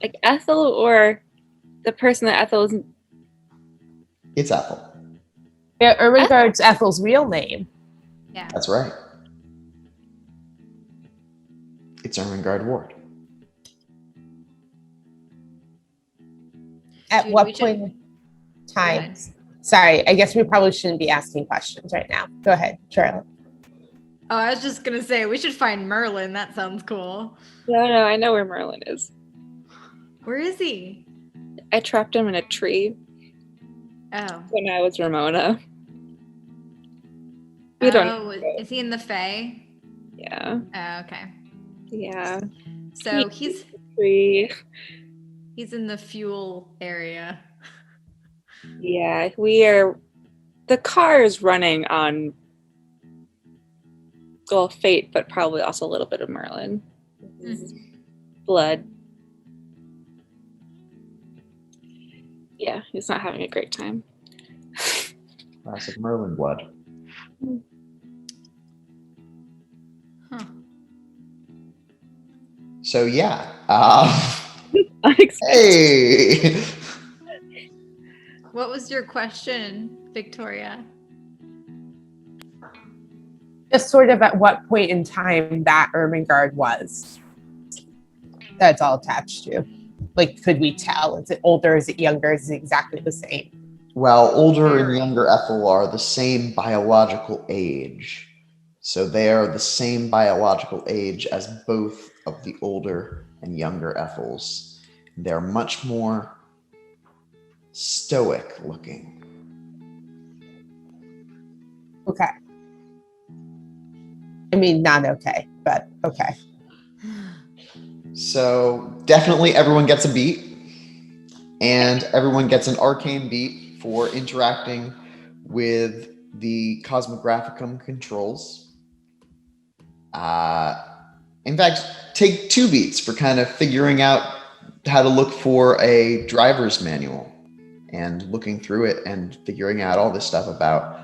Like Ethel or the person that Ethel is. It's Ethel. Yeah, Ermengarde's Ethel's real name. Yeah. That's right. It's Ermengarde Ward. At Jude, what we should- point in Go time? ahead. Sorry, I guess we probably shouldn't be asking questions right now. Go ahead, Charlotte. Oh, I was just gonna say we should find Merlin. That sounds cool. No, I know where Merlin is. Where is he? I trapped him in a tree Oh. when I was Ramona. We don't know. Is he in the Fae? Yeah. Oh, okay. Yeah. So he's Tree. in the fuel area. Yeah, we are. The car is running on, well, fate, but probably also a little bit of Merlin. Blood. Yeah, he's not having a great time. Classic Merlin blood. Huh. So yeah. Unexpected. Hey! What was your question, Victoria? Just sort of at what point in time that Ermengarde was. That's all attached to. Like, could we tell? Is it older? Is it younger? Is it exactly the same? Well, older and younger Ethel are the same biological age. So they are the same biological age as both of the older and younger Ethels. They're much more stoic looking. Okay. I mean, not okay, but okay. So definitely everyone gets a beat, and everyone gets an arcane beat for interacting with the Cosmographicum controls. In fact, take 2 beats for kind of figuring out how to look for a driver's manual and looking through it and figuring out all this stuff about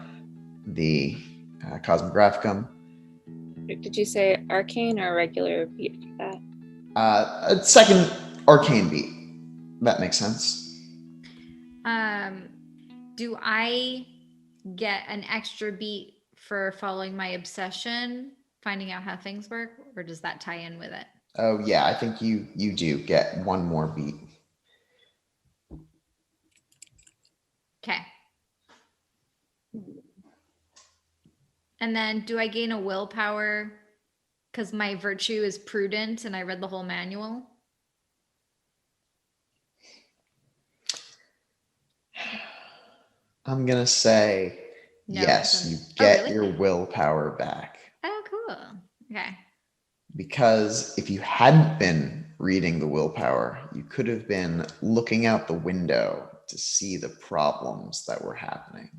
the Cosmographicum. Did you say arcane or regular beat for that? A second arcane beat. That makes sense. Do I get an extra beat for following my obsession, finding out how things work, or does that tie in with it? Oh yeah, I think you do get 1 more beat. Okay. And then do I gain a willpower because my virtue is prudent and I read the whole manual? I'm gonna say No, yes, then- you Oh, get really? your willpower back. Oh, cool. Okay. Because if you hadn't been reading the willpower, you could have been looking out the window to see the problems that were happening.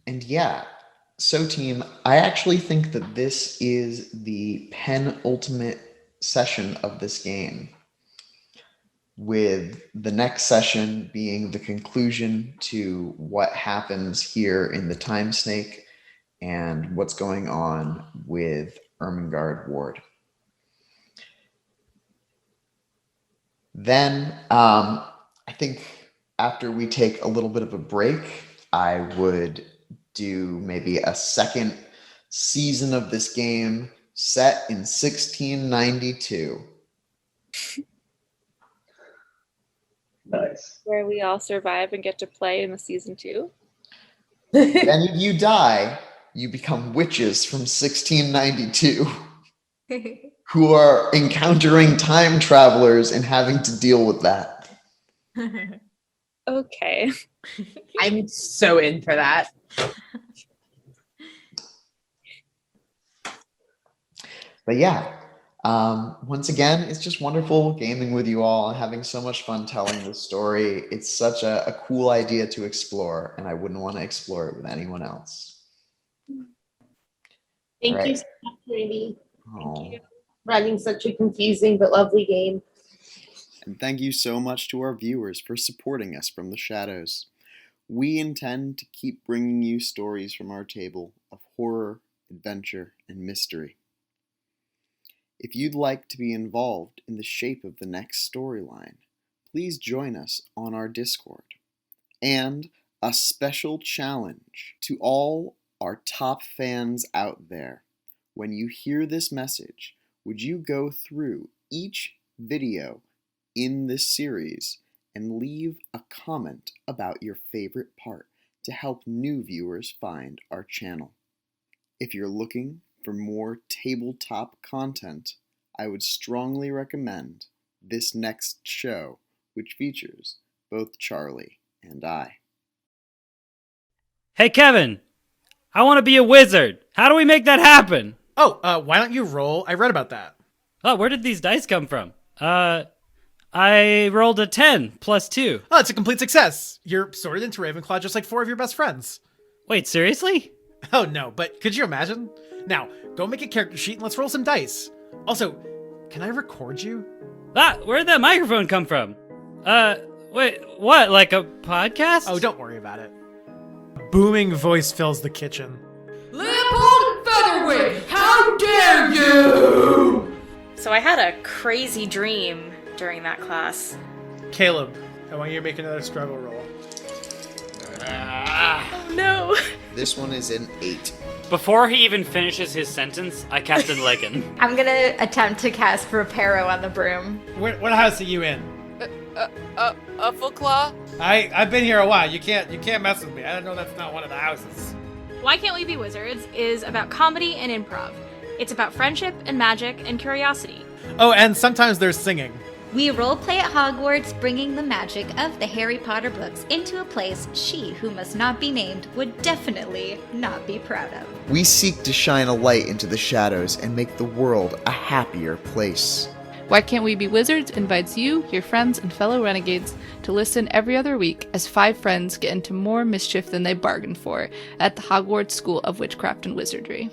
And yeah, so team, I actually think that this is the penultimate session of this game, with the next session being the conclusion to what happens here in the Time Snake and what's going on with Ermengarde Ward. Then I think after we take a little bit of a break, I would do maybe a second season of this game set in 1692. Nice. Where we all survive and get to play in the season 2. If any of you die, you become witches from 1692 who are encountering time travelers and having to deal with that. Okay. I'm so in for that. But yeah, once again, it's just wonderful gaming with you all and having so much fun telling this story. It's such a cool idea to explore, and I wouldn't want to explore it with anyone else. Thank Right. you so much, Rudy. Oh. Thank you. Running such a confusing but lovely game. And thank you so much to our viewers for supporting us from the shadows. We intend to keep bringing you stories from our table of horror, adventure, and mystery. If you'd like to be involved in the shape of the next storyline, please join us on our Discord. And a special challenge to all our top fans out there. When you hear this message, would you go through each video in this series and leave a comment about your favorite part to help new viewers find our channel? If you're looking for more tabletop content, I would strongly recommend this next show, which features both Charlie and I. Hey, Kevin! I want to be a wizard! How do we make that happen? Oh, why don't you roll? I read about that. Oh, where did these dice come from? I rolled a 10 plus 2. Oh, it's a complete success. You're sorted into Ravenclaw just like 4 of your best friends. Wait, seriously? Oh, no, but could you imagine? Now, go make a character sheet and let's roll some dice. Also, can I record you? Ah, where'd that microphone come from? Wait, what, like a podcast? Oh, don't worry about it. A booming voice fills the kitchen. Leopold Featherweight, how dare you! So I had a crazy dream during that class. Caleb, I want you to make another struggle roll. Oh no! This one is an 8. Before he even finishes his sentence, I cast Enlighten. I'm gonna attempt to cast Reparo on the broom. What house are you in? Full claw? I've been here a while. You can't mess with me. I don't know that's not one of the houses. Why Can't We Be Wizards is about comedy and improv. It's about friendship and magic and curiosity. Oh, and sometimes there's singing. We roleplay at Hogwarts, bringing the magic of the Harry Potter books into a place she who must not be named would definitely not be proud of. We seek to shine a light into the shadows and make the world a happier place. Why Can't We Be Wizards invites you, your friends, and fellow renegades to listen every other week as 5 friends get into more mischief than they bargained for at the Hogwarts School of Witchcraft and Wizardry.